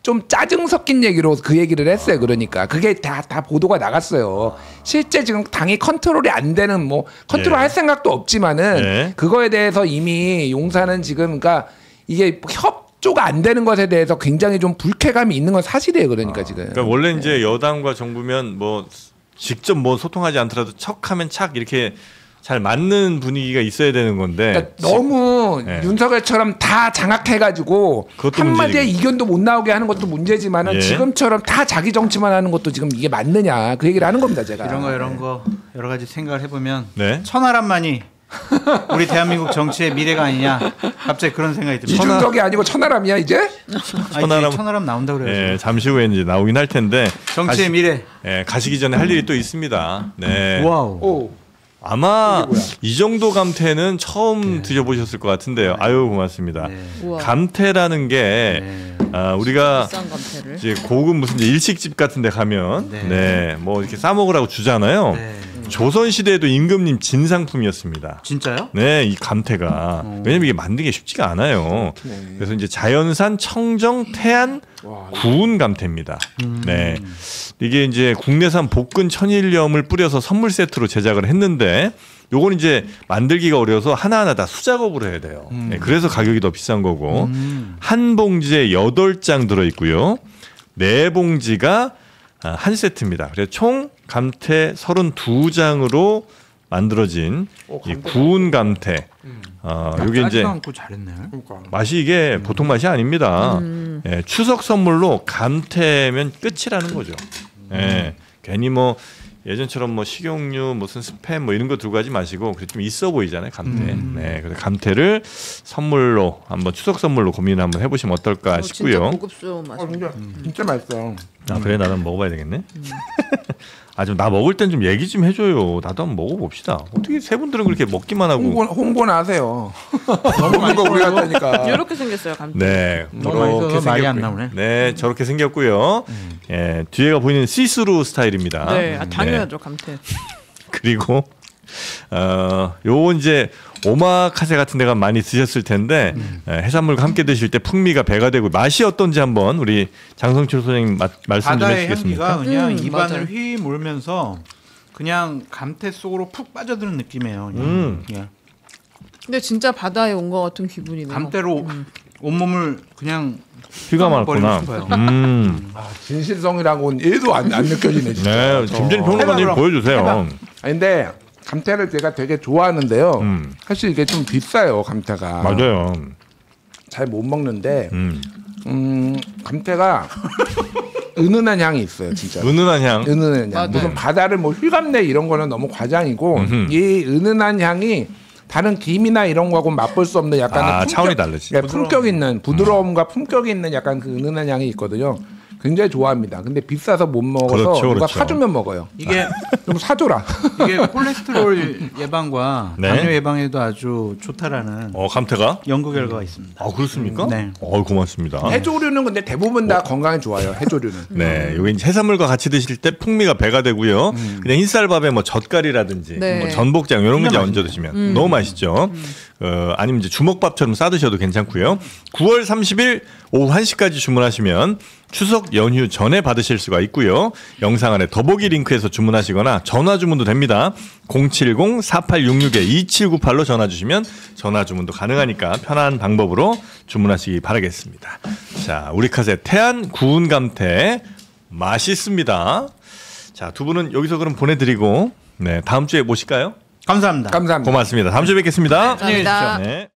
좀 짜증 섞인 얘기로 그 얘기를 했어요. 그러니까 그게 다 보도가 나갔어요. 실제 지금 당이 컨트롤이 안 되는 뭐 컨트롤 할 생각도 없지만은 그거에 대해서 이미 용산은 지금 그러니까 이게 협조가 안 되는 것에 대해서 굉장히 좀 불쾌감이 있는 건 사실이에요. 그러니까 지금. 그러니까 원래 이제 여당과 정부면 뭐 직접 뭐 소통하지 않더라도 척하면 착 이렇게 잘 맞는 분위기가 있어야 되는 건데 그러니까 너무 윤석열처럼 다 장악해가지고 한마디의 이견도 못 나오게 하는 것도 문제지만은 지금처럼 다 자기 정치만 하는 것도 지금 이게 맞느냐 그 얘기를 하는 겁니다. 제가 이런 거 여러 가지 생각을 해보면 천하람만이 우리 대한민국 정치의 미래가 아니냐 갑자기 그런 생각이 듭니다. 이준석이 아니고 천하람이야 이제? 천하람 나온다 그래요. 잠시 후에 이제 나오긴 할 텐데 정치의 미래. 가시기 전에 할 일이 또 있습니다. 네. 와우. 아마 이 정도 감태는 처음 드셔보셨을 것 같은데요. 아유 고맙습니다. 감태라는 게 우리가 이제 고급 무슨 일식집 같은데 가면 뭐 이렇게 싸 먹으라고 주잖아요. 조선 시대에도 임금님 진상품이었습니다. 진짜요? 네, 이 감태가 왜냐면 이게 만드는 게 쉽지가 않아요. 그래서 이제 자연산 청정 태안 구운 감태입니다. 네, 이게 이제 국내산 볶은 천일염을 뿌려서 선물 세트로 제작을 했는데, 요건 이제 만들기가 어려워서 하나하나 다 수작업으로 해야 돼요. 네, 그래서 가격이 더 비싼 거고 한 봉지에 8장 들어 있고요. 4봉지가 한 세트입니다. 그래서 총 감태 32장으로 만들어진 이 구운 감태. 이게 이제 잘했네. 맛이 이게 보통 맛이 아닙니다. 예, 추석 선물로 감태면 끝이라는 거죠. 예, 괜히 뭐 예전처럼 뭐 식용유 무슨 스팸 뭐 이런 거 들고 가지 마시고 좀 있어 보이잖아요, 감태. 네, 그래서 감태를 선물로 한번 추석 선물로 고민 한번 해보시면 어떨까 싶고요. 진짜 고급스러운 맛. 진짜 맛있어. 아 그래, 나도 한번 먹어봐야 되겠네. 아 좀 나 먹을 땐 좀 얘기 좀 해줘요. 나도 한번 먹어봅시다. 어떻게 세 분들은 그렇게 먹기만 하고 홍보나 하세요. 먹는 거 우리 같다니까. 이렇게 생겼어요, 감태. 네, 저렇게 말이 안 나오네. 네, 저렇게 생겼고요. 예, 뒤에가 보이는 시스루 스타일입니다. 네, 당연하죠, 감태. 그리고 요 이제 오마카세 같은 데가 많이 드셨을 텐데 해산물과 함께 드실 때 풍미가 배가 되고 맛이 어떤지 한번 우리 장성철 소장님 말씀 좀 바다의 해주시겠습니까? 향기가 그냥 입안을 맞아요. 휘 몰면서 그냥 감태 속으로 푹 빠져드는 느낌이에요. 그냥. 예. 근데 진짜 바다에 온 것 같은 기분이네요. 감태로 온몸을 그냥 휘가 많구나. 진실성이라고는 1도 안 느껴지네 진짜. 네, 김진일 평론가님 보여주세요. 근데 감태를 제가 되게 좋아하는데요. 사실 이게 좀 비싸요, 감태가. 맞아요. 잘 못 먹는데 감태가 은은한 향이 있어요, 진짜. 은은한 향. 은은한 향. 무슨 바다를 뭐 휘감내 이런 거는 너무 과장이고 이 은은한 향이 다른 김이나 이런 거하고 맛볼 수 없는 약간 차원이 다르지. 네, 품격 있는 부드러움과 품격이 있는 약간 그 은은한 향이 있거든요. 굉장히 좋아합니다. 근데 비싸서 못 먹어서 누가 사주면 먹어요. 이게 좀 사줘라. 이게 콜레스테롤 예방과 당뇨 예방에도 아주 좋다라는 감태가 연구 결과가 있습니다. 아 그렇습니까? 네. 고맙습니다. 해조류는 근데 대부분 다 건강에 좋아요. 해조류는. 네, 여기 이제 해산물과 같이 드실 때 풍미가 배가 되고요. 그냥 흰쌀밥에 뭐 젓갈이라든지 뭐 전복장 이런 거 이제 얹어 드시면 너무 맛있죠. 아니면 이제 주먹밥처럼 싸 드셔도 괜찮고요. 9월 30일 오후 1시까지 주문하시면 추석 연휴 전에 받으실 수가 있고요. 영상 아래 더보기 링크에서 주문하시거나 전화 주문도 됩니다. 070-4866-2798로 전화 주시면 전화 주문도 가능하니까 편한 방법으로 주문하시기 바라겠습니다. 자, 우리카세 태안 구운 감태 맛있습니다. 자, 두 분은 여기서 그럼 보내드리고 다음 주에 모실까요? 감사합니다. 감사합니다. 고맙습니다. 다음 주에 뵙겠습니다. 감사합니다. 네.